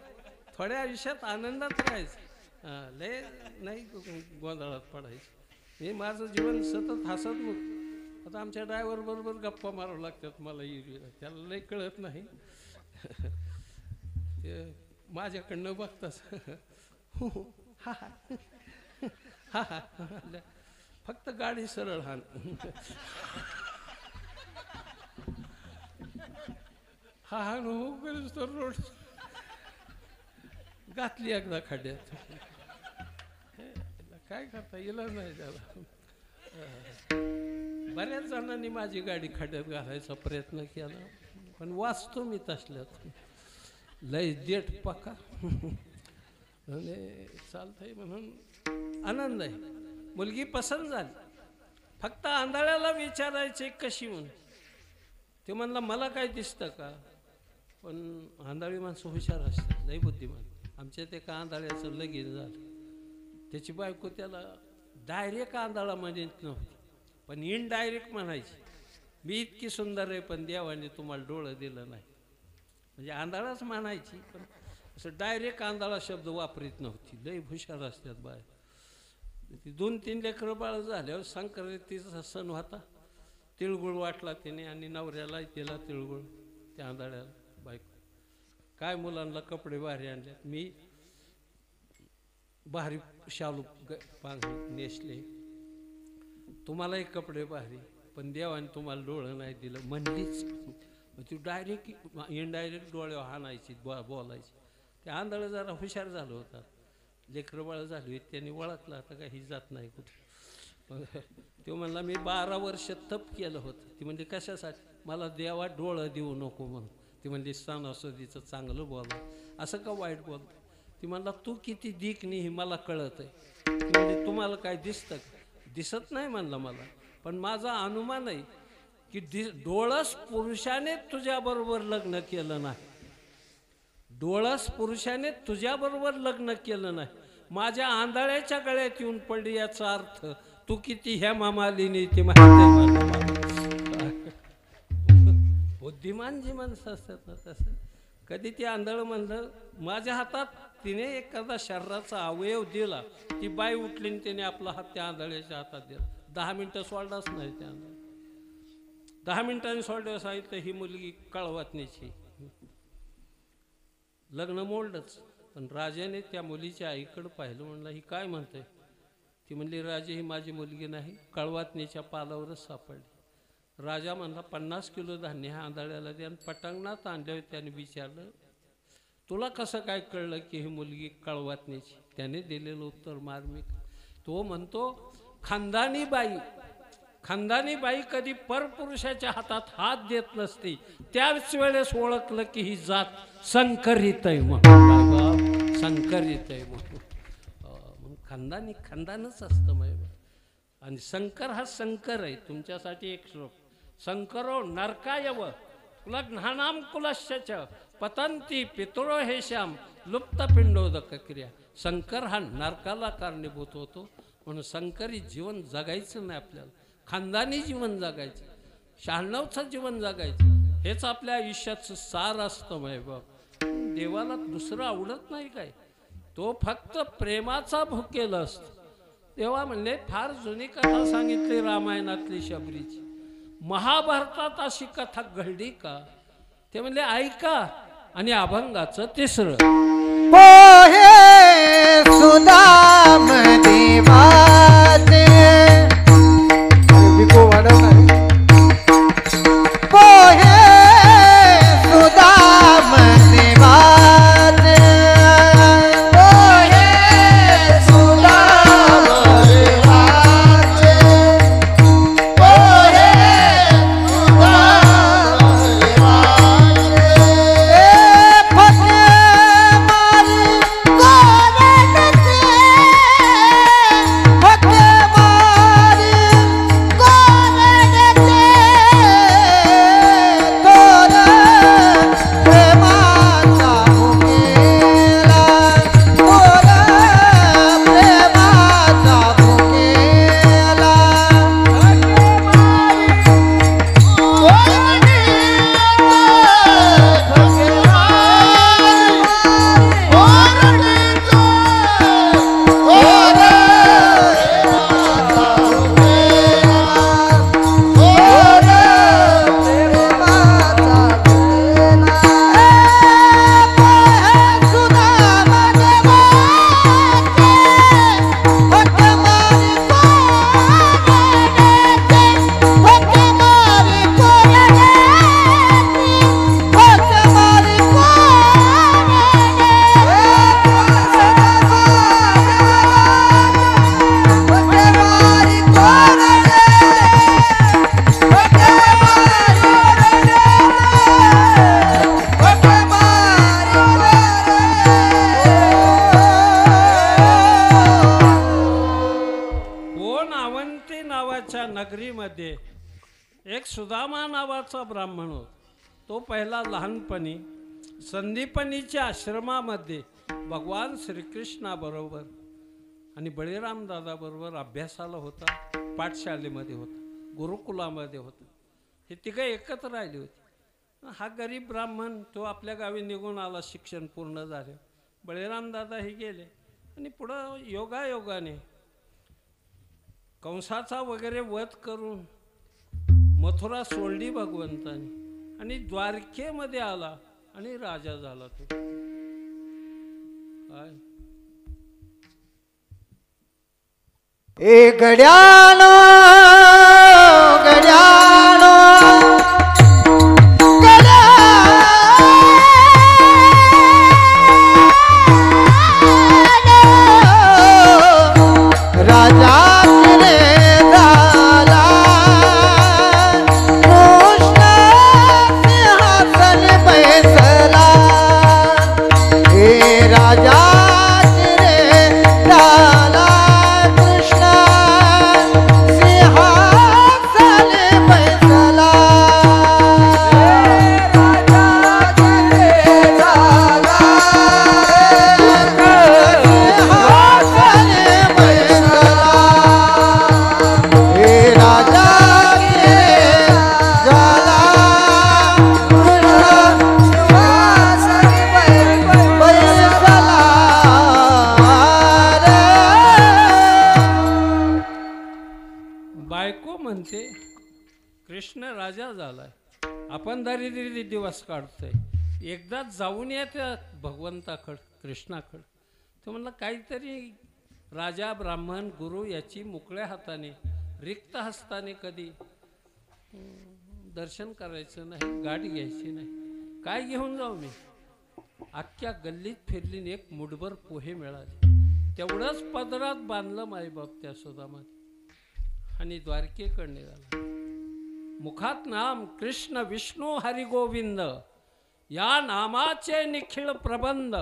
थोड्या आयुष्यात आनंदात राहायचं. लय नाही गोंधळात पडायचं. मी माझं जीवन सतत हसत मग. आता आमच्या ड्रायव्हर बरोबर गप्पा मारावं लागतात मला, त्याला लय कळत नाही. ते माझ्याकडनं बघताच हा हा हा फक्त गाडी सरळ हाण. हा तर रोड घातली एकदा खड्ड्यात. काय करता येईल नाही त्याला. बऱ्याच जणांनी माझी गाडी खड्ड्यात घालायचा प्रयत्न केला, पण वाचतो मी तसल्यात. लय देठ पका चालतंय म्हणून आनंद आहे. मुलगी पसंत झाली. फक्त आंधळ्याला विचारायचे कशी म्हणून. ते म्हणला मला काय दिसतं का. पण आंधळी माणसं हुशार असतात, लय बुद्धिमान. आमच्या ते का आंधळ्याचं लगीन झालं. त्याची बायको त्याला डायरेक्ट आंधळा म्हणत नव्हती, पण इनडायरेक्ट म्हणायची मी इतकी सुंदर आहे पण देवाने तुम्हाला डोळं दिलं नाही. म्हणजे आंधळाच म्हणायची, पण असं डायरेक्ट आंधळा शब्द वापरीत नव्हती. लय हुशार असतात बाय. ती 2-3 लेकरं बाळ झाल्यावर संक्रांतीचा सण होता. तिळगुळ वाटला तिने आणि नवऱ्याला तिला तिळगुळ, त्या आंधळ्याला बायको. काय मुलांना कपडे भारी आणल्यात, मी भारी शालू नेसले, तुम्हालाही कपडे भारी, पण देवाने तुम्हाला डोळं नाही दिलं म्हणलीच. मग ती डायरेक्ट इनडायरेक्ट डोळ्यावर हाणायची, बोलायची. ते आंधळं जरा हुशार झालं होता. लेकरं बाळ झाली त्यांनी ओळखलं आता काही जात नाही कुठे. तो म्हणला मी 12 वर्ष तप केलं होतं. ती म्हणजे कशासाठी, मला देवा डोळं देऊ नको म्हणून. ती म्हणजे सणासुदीचं चांगलं बोला, असं का वाईट बोल. ती म्हणला तू किती देखणी हे मला कळत आहे. ती म्हणजे तुम्हाला काय दिसतं का. दिसत नाही म्हणलं मला, पण माझा अनुमान आहे की डोळस पुरुषाने तुझ्याबरोबर लग्न केलं नाही. डोळस पुरुषाने तुझ्याबरोबर लग्न केलं नाही. माझ्या आंधळ्याच्या गळ्यात येऊन पडली, याचा अर्थ तू किती ह्या मामालीने ती माहिती. बुद्धिमान जी माणसं असतात ना तसं. कधी ते आंधळ म्हणलं माझ्या हातात तिने एखादा शरीराचा अवयव दिला, ती बाई उठली आणि तिने आपला हात त्या आंधळ्याच्या हातात दिला. 10 मिनिटं सोडलाच नाही त्या आंधळ. 10 मिनिटांनी सोडल्यावर सांगितलं ही मुलगी कळवतनीची. लग्न मोडलंच. पण राजाने त्या मुलीच्या आईकडं पाहिलं, म्हणलं ही काय म्हणते. ती म्हणली राजे ही माझी मुलगी नाही, कळवातनीच्या पालावरच सापडली. राजा म्हणला 50 किलो धान्य ह्या आंधळ्याला द्या. पटांगणात आणल्यावर त्याने विचारलं तुला कसं काय कळलं की ही मुलगी कळवातनीची. त्याने दिलेलं उत्तर मार्मिक. तो म्हणतो खानदानी बाई कधी परपुरुषाच्या हातात हात देत नसती. त्याच वेळेस ओळखलं की ही जात संकरित आहे म्हणून. संकरित आहे म्हणून खानदानच असतं माहिती. आणि शंकर हा शंकर आहे. तुमच्यासाठी एक श्लोक. शंकरो नरकायव कुल घ्नानाम कुलश्च पतंती पितरो हे श्याम लुप्त पिंडोदक क्रिया. शंकर हा नरकाला कारणीभूत होतो. म्हणून शंकरी जीवन जगायचं नाही आपल्याला. खानदानी जीवन जगायचं, 96चं जीवन जगायचं. हेच आपल्या आयुष्याचं सार असतं मायबाप. देवाला दुसरं आवडत नाही काय. तो फक्त प्रेमाचा भुकेला असतो. तेव्हा म्हणले फार जुनी कथा सांगितली रामायणातली शबरीची. महाभारतात अशी कथा घडली का? ते म्हणले ऐका. आणि अभंगाचं तिसरं. पोहे सुदाम देवाचे विको वाढवणार. पोहे सुदाम देवाचे पोहे सुदाम देवाचे पोहे नगरीमध्ये एक सुदामा नावाचा ब्राह्मण होता. तो पहिला लहानपणी संदीपनीच्या आश्रमामध्ये भगवान श्रीकृष्णाबरोबर आणि बळीराम दादाबरोबर अभ्यासाला होता. पाठशाळेमध्ये होता, गुरुकुलामध्ये होता. हे तिघं एकत्र राहिली होती. हा गरीब ब्राह्मण तो आपल्या गावी निघून आला. शिक्षण पूर्ण झाले. बळीराम दादा हे गेले आणि पुढं योगायोगाने कंसाचा वगैरे वध करून मथुरा सोडली भगवंताने आणि द्वारकेमध्ये आला आणि राजा झाला. तो काय ए गड्यानो गड्यानो राजा कृष्ण राजा झालाय. आपण दारिद्र्य दिवस काढतोय. एकदा जाऊन या त्या भगवंताकड कृष्णाकड. तो म्हणला काहीतरी राजा ब्राह्मण गुरु याची मोकळ्या हाताने रिक्त हस्ताने कधी दर्शन करायचं नाही, गाठ घ्यायची नाही. काय घेऊन जाऊ मी? अख्ख्या गल्लीत फिरलीने एक मुठभर पोहे मिळाले. तेवढंच पदरात बांधलं माईबाप त्या सुदामाने आणि द्वारकेकडे निघाला. मुखात नाम कृष्ण विष्णू हरी गोविंद, या नामाचे निखिळ प्रबंध,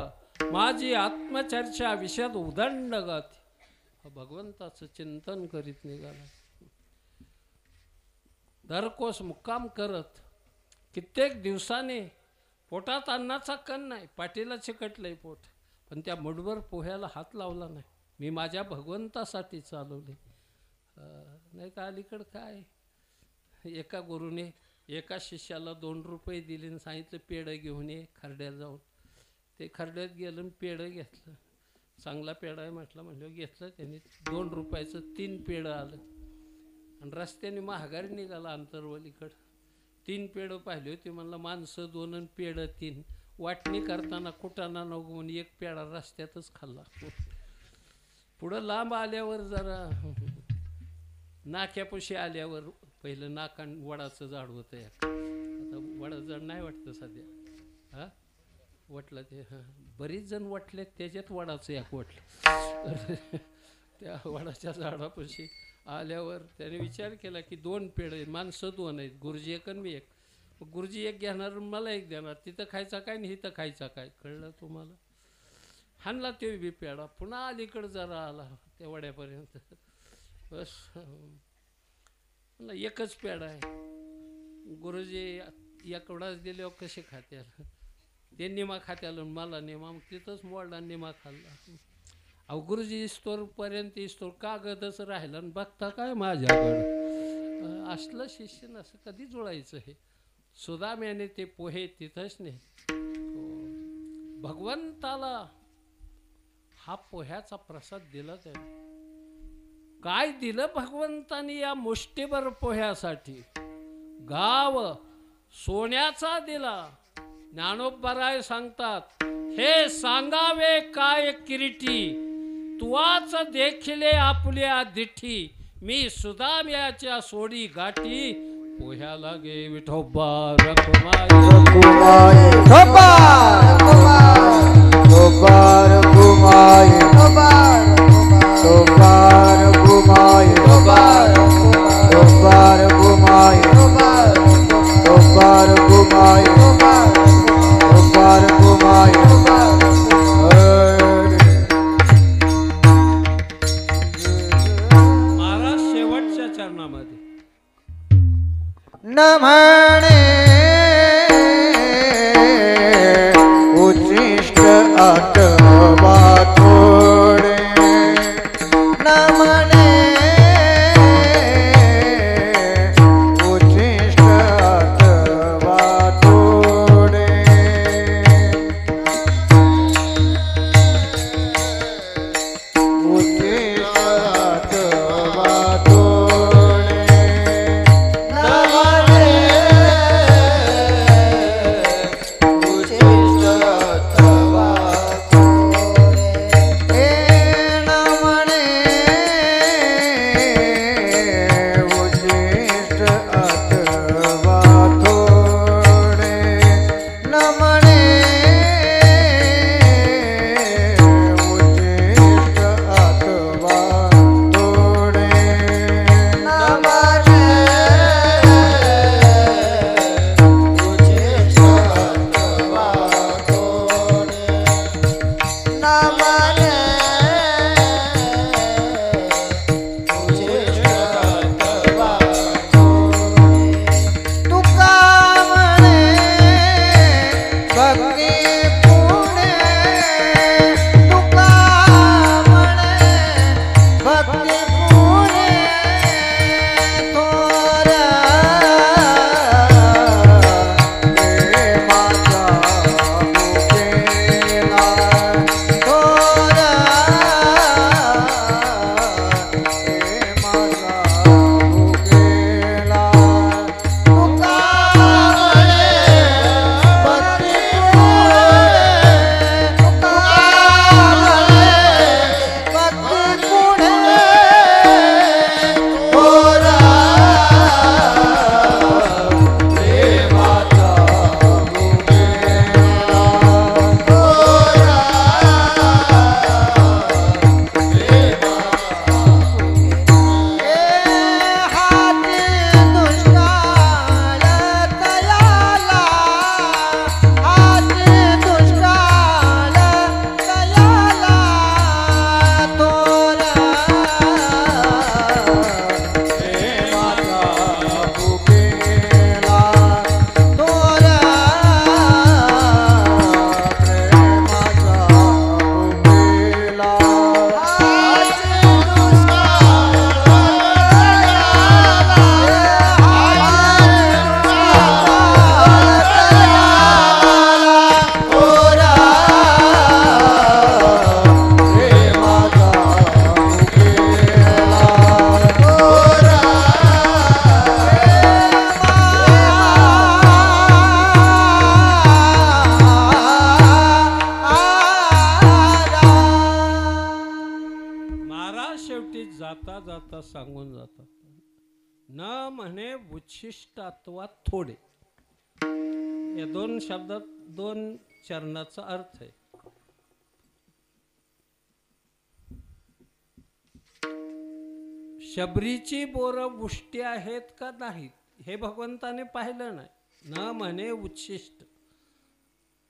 माझी आत्मचर्चा विशद उदंड गाती. भगवंताचं चिंतन करीत निघाला. दरकोस मुक्काम करत कित्येक दिवसाने पोटात अन्नाचा कण नाही, पाठीला चिकटलंय पोट, पण त्या मुठभर पोह्याला हात लावला नाही. मी माझ्या भगवंतासाठी चालवले. नाही तर अलीकडं काय, एका गुरुने एका शिष्याला 2 रुपये दिले आणि सांगितलं पेढं घेऊन ये खरड्यात जाऊन. ते खरड्यात गेलं आणि पेढं घेतलं. चांगला पेढा आहे म्हणलं घेतलं. त्यांनी 2 रुपयाचं 3 पेढं आलं आणि रस्त्याने महागारी निघाला अंतरवलीकडं. 3 पेढं पाहिले होते. म्हणलं माणसं 2 आणि पेढं 3. वाटणी करताना कुटाणा नको म्हणून 1 पेढा रस्त्यातच खाल्ला. पुढं लांब आल्यावर जरा नाक्यापाशी आल्यावर पहिलं नाकान वडाचं झाड होतं. आता वडाचं झाड नाही वाटतं सध्या. हां वटलं ते. हां बरीच जण वटले, त्याच्यात वडाचं एक वटलं. त्या वडाच्या झाडापाशी आल्यावर त्याने विचार केला की 2 पेढे, माणसं 2 आहेत, गुरुजी 1 आणि मी 1. गुरुजी 1 घेणार मला 1 देणार. तिथं खायचा काय आणि इथं खायचा काय, कळलं तुम्हाला? हाणला ते बी पेढा. पुन्हा अलीकडं जरा आला त्या वड्यापर्यंत. बस म्हणलं 1च पेढा आहे. गुरुजी 1 वडाच दिल्यावर कसे खात्याला? ते निमा खात्याला मला निमा, मग तिथंच मोडला निमा खाल्ला. अहो गुरुजी इस्तोरपर्यंत इस्तोर कागदच राहिला आणि बघता काय माझ्याकडं. असलं शिष्य नसं कधी जुळायचं. हे सुदाम्याने ते पोहे तिथंच नाही. भगवंताला हा पोह्याचा प्रसाद दिला. त्याने काय दिलं भगवंतानी या मुष्टीभर पोह्यासाठी? गाव सोन्याचा दिला. ज्ञानोबराय सांगतात, हे सांगावे काय किरीटी, तुवाच देखिले आपल्या दिठी, मी सुदाम्याच्या सोडी गाठी, पोह्याला गे विठोबा रखुमाई. महाराज शेवटच्या चरणामध्ये न म्हणे उच्चिष्ट अथवा थोडे, न म्हणे उच्चिष्ट अथवा थोडे, उच्चिष्ट अथवा थोडे, न म्हणे उच्चिष्ट अथवा थोडे, न म्हणे उच्चिष्ट अथवा थोडे, न म्हणे उच्चिष्ट अथवा थोडे, न म्हणे उच्चिष्ट अथवा थोडे, न म्हणे उच्चिष्ट अथवा थोडे. तुका म्हणे जाता जाता सांगून जातात, न म्हणे उच्छिष्टात्वा थोडे. या दोन शब्दात दोन चरणाचा अर्थ आहे. शबरीची बोरं उष्टी आहेत का नाहीत हे भगवंताने पाहिलं नाही. न म्हणे उच्छिष्ट.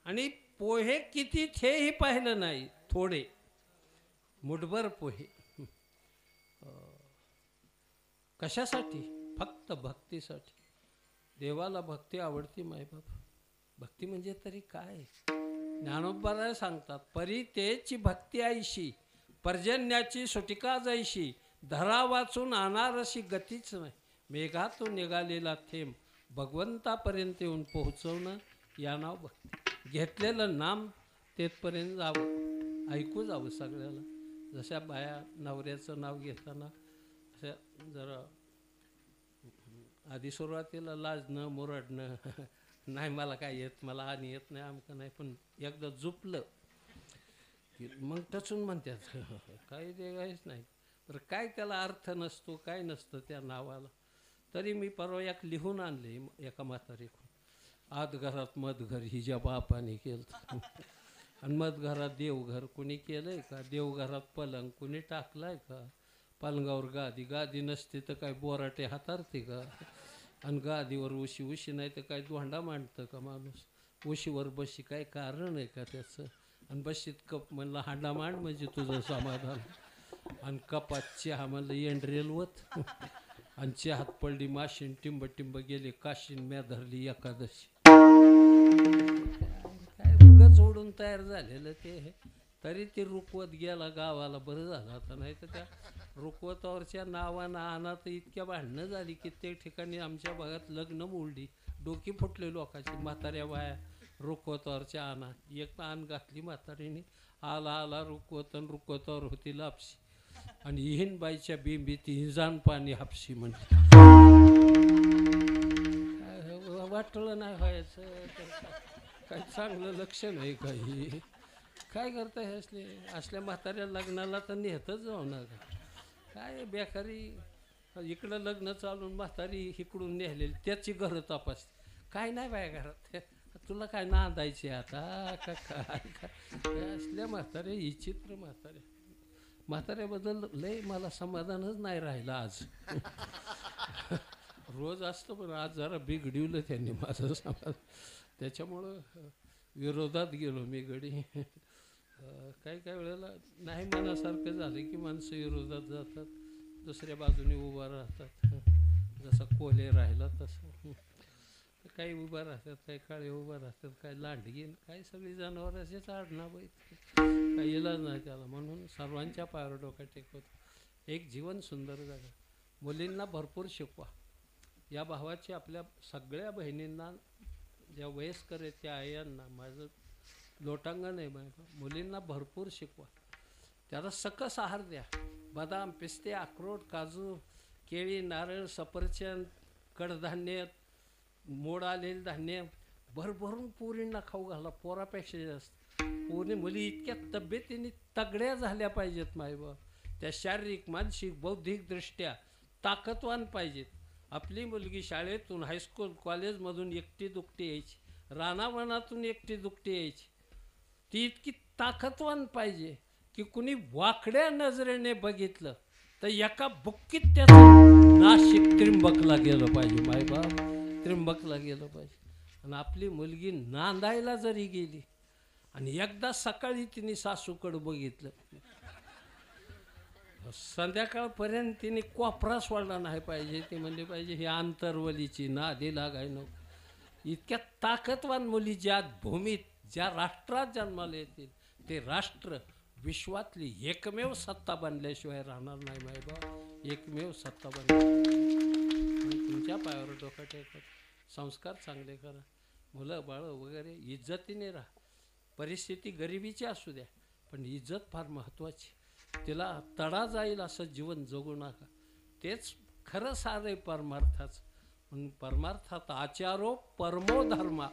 आणि पोहे किती हेही पाहिलं नाही, थोडे मुठभर पोहे. कशासाठी? फक्त भक्तीसाठी. देवाला भक्ती आवडती मायबाप. भक्ती म्हणजे तरी काय? ज्ञानोबराय सांगतात, परी तेची भक्ती आईशी, पर्जन्याची सुटिका जैशी, धरा वाचून अनारशी गतीच नाही. मेघातून निघालेला थेंब भगवंतापर्यंत येऊन पोहोचवणं या नाव भक्ती. घेतलेलं नाम तेथपर्यंत जावं, ऐकू जावं सगळ्याला. जशा बाया नवऱ्याचं नाव घेताना अशा जरा आधी सुरुवातीला लाजणं मुरडणं नाही मला काय येत, मला आणि येत नाही आमचं नाही, पण एकदा झुपलं की मग टचून म्हणतात काही ते काहीच नाही. तर काय त्याला अर्थ नसतो, काय नसतं त्या नावाला. तरी मी परवा एक लिहून आणले एका म्हातारीकडून, आत घरात मध घर हिच्या बापाने केलं. आणि मध घरात देवघर कुणी केलंय का? देवघरात पलंग कुणी टाकलाय का? पलंगावर गादी, गादी नसते तर काय बोराटे हातारते का? आणि गादीवर उशी नाही तर काय दोंडा मांडतं का माणूस? उशीवर बशी काय कारण आहे का त्याचं? आणि बशीत कप म्हणलं हांडा मांड म्हणजे तुझं समाधान. आणि कपात चहा म्हणलं एंड्रेलवत. आणि चहात पडली माशीन, टिंब टिंब गेले काशीन, म्या धरली एकादशी. काय उगाच ओढून तयार झालेलं ते. तरी ते रुकवत गेला गावाला, बरं झालं आता. नाही तर त्या रुकवतावरच्या नावानं आणा तर इतक्या भांडणं झाली कित्येक ठिकाणी आमच्या भागात लग्न मोडली, डोकी फुटले लोकांची. म्हाताऱ्या बाया रुकवतावरच्या आणा, एक आण घातली म्हातारीने, आला आला रुकवतन रुकवतावर होती लापशी. आणि हिन बाईच्या बिंबीत हिंजान पाणी हापशी म्हणते. वाटलं नाही व्हायचं तर काय चांगलं लक्षण आहे काही? काय करता हे असल्या म्हाताऱ्या लग्नाला तर नेहतच जाऊ नका. काय बेकारी, इकडं लग्न चालून म्हातारी इकडून नेहलेली, त्याची घरं तपासते. काय नाही बाया घरात, तुला काय नांदायचे आता का? काय असल्या म्हातारे विचित्र म्हातारे. म्हाताऱ्याबद्दल लय मला समाधानच नाही राहिलं आज. रोज असतं पण आज जरा बिघडवलं त्यांनी माझं समाधान. त्याच्यामुळं विरोधात गेलो मी गडी. काही काही वेळेला नाही मनासारखं झालं की माणसं विरोधात जातात, दुसऱ्या बाजूने उभा राहतात. जसं कोले राहिला तसं काही उभा राहतात, काही काळे उभा राहतात, काही लांडगीन, काही सगळी जनावर असेच आडनाव आहेत. काही इलाज नाही त्याला. म्हणून सर्वांच्या पायावर डोका टेकवतो. एक जीवन सुंदर जगा. मुलींना भरपूर शिकवा. या भावाची आपल्या सगळ्या बहिणींना, ज्या वयस्कर आहेत त्या आयांना, माझं लोटांगण आहे माझं, मुलींना भरपूर शिकवा. त्याला सकस आहार द्या. बदाम, पिस्ते, अक्रोड, काजू, केळी, नारळ, सफरचंद, कडधान्य, मोड आलेले धान्य भरभरून पोरींना खाऊ घाला. पोरापेक्षा जास्त पोरी मुली इतक्या तब्येतीने तगड्या झाल्या पाहिजेत मायबाप. त्या शारीरिक, मानसिक, बौद्धिकदृष्ट्या ताकदवान पाहिजेत. आपली मुलगी शाळेतून, हायस्कूल, कॉलेजमधून एकटी दुकटी यायची, रानावनातून एकटी दुकटी यायची. ती इतकी ताकदवान पाहिजे की कुणी वाकड्या नजरेने बघितलं तर एका बुक्कीत त्याचं नाशिक त्रिंबकला गेलं पाहिजे मायबाप, त्रिंबकला गेलं पाहिजे. आणि आपली मुलगी नांदायला जरी गेली आणि एकदा सकाळी तिने सासूकडं बघितलं, संध्याकाळपर्यंत तिने कोपरा सोडला नाही पाहिजे. ती म्हणली पाहिजे ही आंतरवलीची नादी लागाय नको. इतक्या ताकदवान मुली ज्या भूमीत, ज्या राष्ट्रात जन्माला येतील ते राष्ट्र विश्वातली एकमेव सत्ता बनल्याशिवाय राहणार नाही मायबा. एकमेव सत्ता बनली. तुमच्या पायावर डोकं टेकत संस्कार चांगले करा. मुलं बाळं वगैरे इज्जतीने राहा. परिस्थिती गरिबीची असू द्या पण इज्जत फार महत्त्वाची. तिला तडा जाईल असं जीवन जगू नका. तेच खरं सार आहे परमार्थाचं. म्हणून परमार्थात आचारो परमो धर्मा.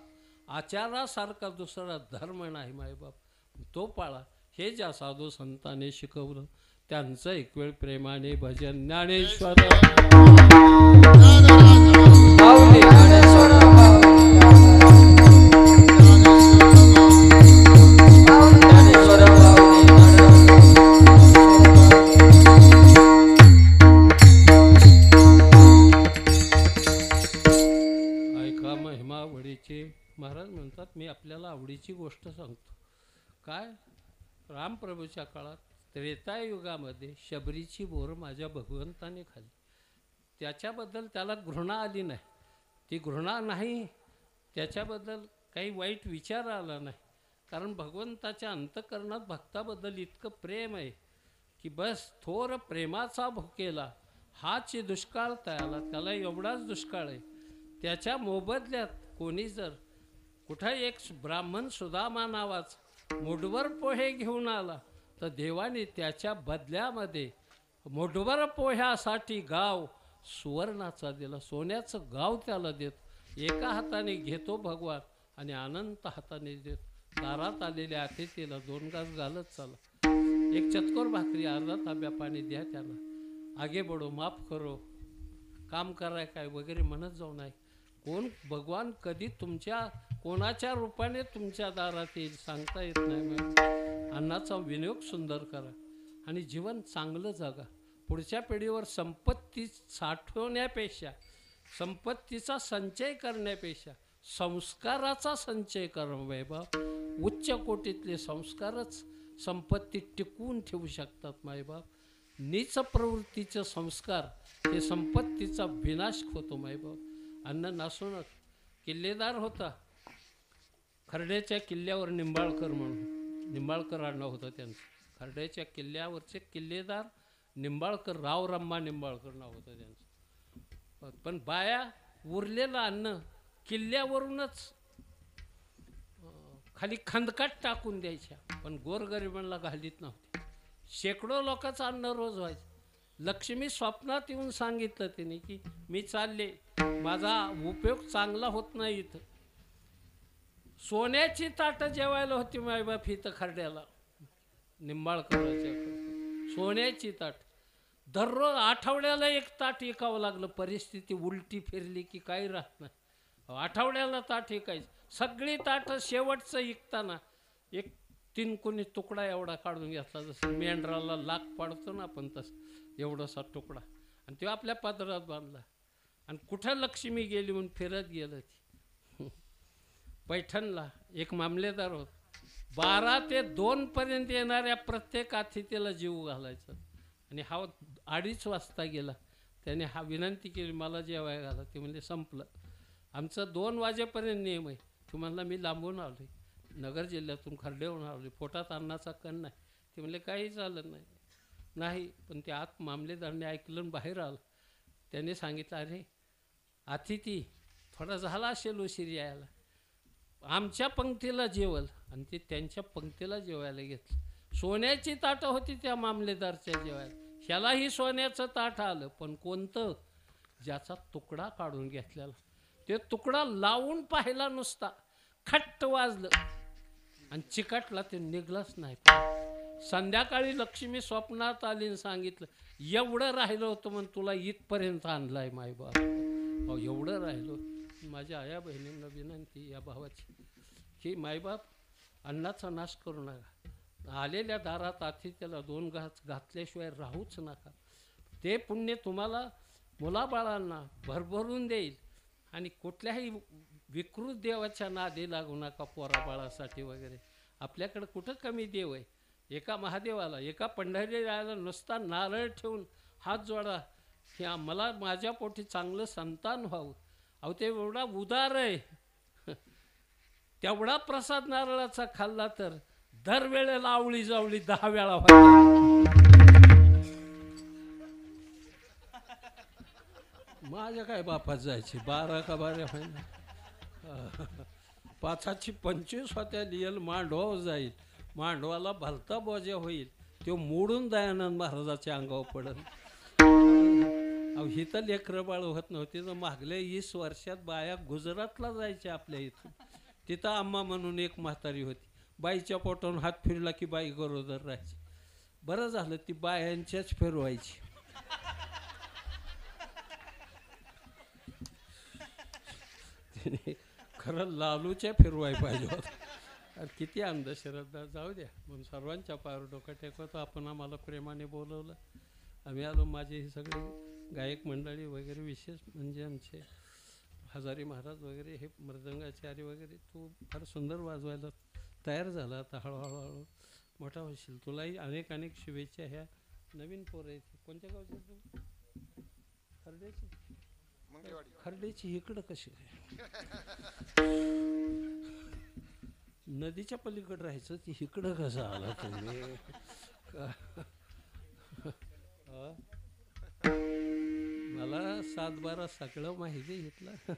आचारासारखा दुसरा धर्म नाही मायबाप, तो पाळा. हे ज्या साधू संतांनी शिकवलं त्यांचं एक वेळ प्रेमाने भजन ज्ञानेश्वर माऊली ज्ञानेश्वर माऊली ज्ञानेश्वर माऊली ऐका महिमा आवडीची. महाराज म्हणतात मी आपल्याला आवडीची गोष्ट सांगतो. काय रामप्रभूच्या काळात त्रेतायुगामध्ये शबरीची बोर माझ्या भगवंताने खाल्ली. त्याच्याबद्दल त्याला घृणा आली नाही. ती घृणा नाही, त्याच्याबद्दल काही वाईट विचार आला नाही. कारण भगवंताच्या अंतःकरणात भक्ताबद्दल इतकं प्रेम आहे की बस थोर प्रेमाचा भुकेला हाच दुष्काळ तयाला. त्याला एवढाच दुष्काळ आहे. त्याच्या मोबदल्यात कोणी जर कुठं एक ब्राह्मण सुदामा नावाचा मुठभर पोहे घेऊन आला तर देवाने त्याच्या बदल्यामध्ये मुठभर पोह्यासाठी गाव सुवर्णाचा दिला. सोन्याचं गाव त्याला देतो. एका हाताने घेतो भगवान आणि अनंत हाताने देतो. दारात आलेल्या अतिथीला 2 घास घालत चाला. एक चतकोर भाकरी अर्धा तांब्या पाणी द्या त्याला. आगे बढो, माफ करो, काम कराय काय वगैरे म्हणत जाऊ नाही. कोण भगवान कधी तुमच्या कोणाच्या रूपाने तुमच्या दारात येईल सांगता येत नाही. अन्नाचा विनियोग सुंदर करा आणि जीवन चांगलं जगा. पुढच्या पिढीवर संपत्ती साठवण्यापेक्षा, संपत्तीचा संचय करण्यापेक्षा संस्काराचा संचय करा वैभव. उच्च कोटीतले संस्कारच संपत्ती टिकवून ठेवू शकतात मायबाप. नीच प्रवृत्तीचे संस्कार हे संपत्तीचा विनाश होतो मायबाप. अन्न नासूनच किल्लेदार होता खर्ड्याच्या किल्ल्यावर निंबाळकर म्हणून. निंबाळकर आडनाव होतं त्यांचं. खर्ड्याच्या किल्ल्यावरचे किल्लेदार निंबाळकर, रावरम्मा निंबाळकर नाव होतं त्यांचं. पण बाया उरलेलं अन्न किल्ल्यावरूनच खाली खंदकात टाकून द्यायच्या, पण गोरगरिबांना घालीत नव्हते. शेकडो लोकांचं अन्न रोज व्हायचं. लक्ष्मी स्वप्नात येऊन सांगितलं तिने की मी चालले, माझा उपयोग चांगला होत नाही इथं. सोन्याची ताटं जेवायला होती मायबाप इथं खर्ड्याला निंबाळकराच्या. सोन्याची ताट दररोज आठवड्याला एक ताट विकावं लागलं. परिस्थिती उलटी फिरली की काही राहत नाही. आठवड्याला ताट विकायचं. सगळी ताटं शेवटचं विकताना एक 3 कोणी तुकडा एवढा काढून घेतला. जसं मेंढराला लाक पाडतो ना आपण तसं एवढासा तुकडा, आणि तो आपल्या पादरात बांधला. आणि कुठं लक्ष्मी गेली म्हणून फिरत गेलं. ती पैठणला एक मामलेदार होत. 12 ते 2 पर्यंत येणाऱ्या प्रत्येक अतिथीला जीव घालायचा. आणि हा 2:30 वाजता गेला. त्याने हा विनंती केली मला जेवाय घाला. ते म्हणले संपलं आमचं 2 वाजेपर्यंत नियम आहे. तू म्हणला मी लांबून आलो आहे, नगर जिल्ह्यातून खर्डेहून आलो आहे, पोटात अन्नाचा कण नाही. ते म्हणले काही झालं नाही. नाही, पण ते आत मामलेदारने ऐकलं बाहेर आलं. त्याने सांगितलं अरे अतिथी थोडा झाला असेल उशीर यायला, आमच्या पंक्तीला जेवल. आणि ते त्यांच्या पंक्तीला जेवायला घेतलं. सोन्याची ताटं होती त्या मामलेदारच्या जेवायला. ह्यालाही सोन्याचं ताट आलं, पण कोणतं? ज्याचा तुकडा काढून घेतलेला. ते तुकडा लावून पाहिला नुसता, खट्ट वाजलं आणि चिकटला. ते निघलंच नाही. संध्याकाळी लक्ष्मी स्वप्नात आली आणि सांगितलं एवढं राहिलं होतं म्हणून तुला इथपर्यंत आणलाय मायबाप. अहो एवढं राहिलो. माझ्या आया बहिणींना विनंती या भावाची की मायबाप अन्नाचा नाश करू नका. आलेल्या दारात अतिथीला 2 घास घातल्याशिवाय राहूच नका. ते पुण्य तुम्हाला मुलाबाळांना भरभरून देईल. आणि कुठल्याही विकृत देवाच्या नादी लागू नका पोराबाळासाठी वगैरे. आपल्याकडं कुठं कमी देव आहे. एका महादेवाला, एका पंढरीला नुसता नारळ ठेवून हात जोडा की मला माझ्या पोटी चांगलं संतान व्हावं. अहो ते एवढा उदार आहे. तेवढा प्रसाद नारळाचा खाल्ला तर दरवेळेला आवळी जावळी 10 वेळा व्हायची. माझ्या काय बापात जायची 12 का 12 महिने. 5ची 25 होत्या लियल मांडवावर जाईल. मांडवाला भलता बोजा होईल. तो मोडून दयानंद महाराजाच्या अंगावर पडल. अहो ही तर लेकरं बाळ होत नव्हती. तर मागल्या 20 वर्षात बाया गुजरातला जायच्या आपल्या इथून. तिथं आम्मा म्हणून एक म्हातारी होती. बाईच्या पोटावरून हात फिरला की बाई गरोदर राहायची. बरं झालं ती बायांच्याच फिरवायची. तिने खरं लालूच्या फिरवाय पाहिजे होतं. अरे किती अंधश्रद्धा, जाऊ द्या म्हणून सर्वांच्या पायावर डोकं टेकवतो आपण. आम्हाला प्रेमाने बोलवलं, आम्ही आलो. माझे हे सगळे गायक मंडळी वगैरे, विशेष म्हणजे आमचे हजारी महाराज वगैरे, हे मृदंगाचारी वगैरे. तू फार सुंदर वाजवायला तयार झाला, आता हळूहळू मोठा होशील. तुलाही अनेक अनेक शुभेच्छा. ह्या नवीन पोरं आहेत. कोणत्या गावचे तू? खर्डेची? खर्डेची इकडं कशी नदीच्या पलीकडं राहायचं, ती इकडं कसं आला तुम्ही? मला 7-12 सगळं माहिती घेतलं.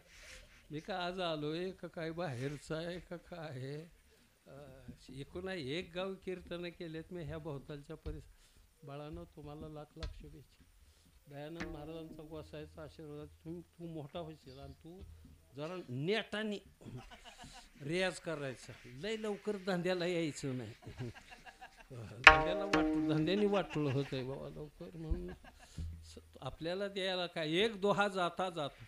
मी का आज आलोय का काय बाहेरचं आहे का काय? एकूण एक गाव कीर्तन केलेत मी ह्या भोवतालच्या परिसर. बाळानं तुम्हाला लाख लाख शुभेच्छा. दयानंद महाराजांचा गोसायचा आशीर्वाद. तू मोठा होशील आणि तू जरा नेटाने रियाज करायचा. लय लवकर धंद्याला यायचं नाही. धंद्याने वाटलं होतंय बाबा लवकर. म्हणून आपल्याला द्यायला काय, एक दोहा जाता जाता,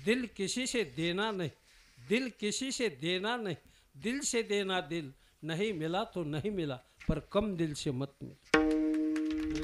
दिल किसी से देना नहीं, दिल किसी से देना नहीं, दिल से देना दिल, नहीं मिला तो नहीं मिला पर कम दिल से मत मिला.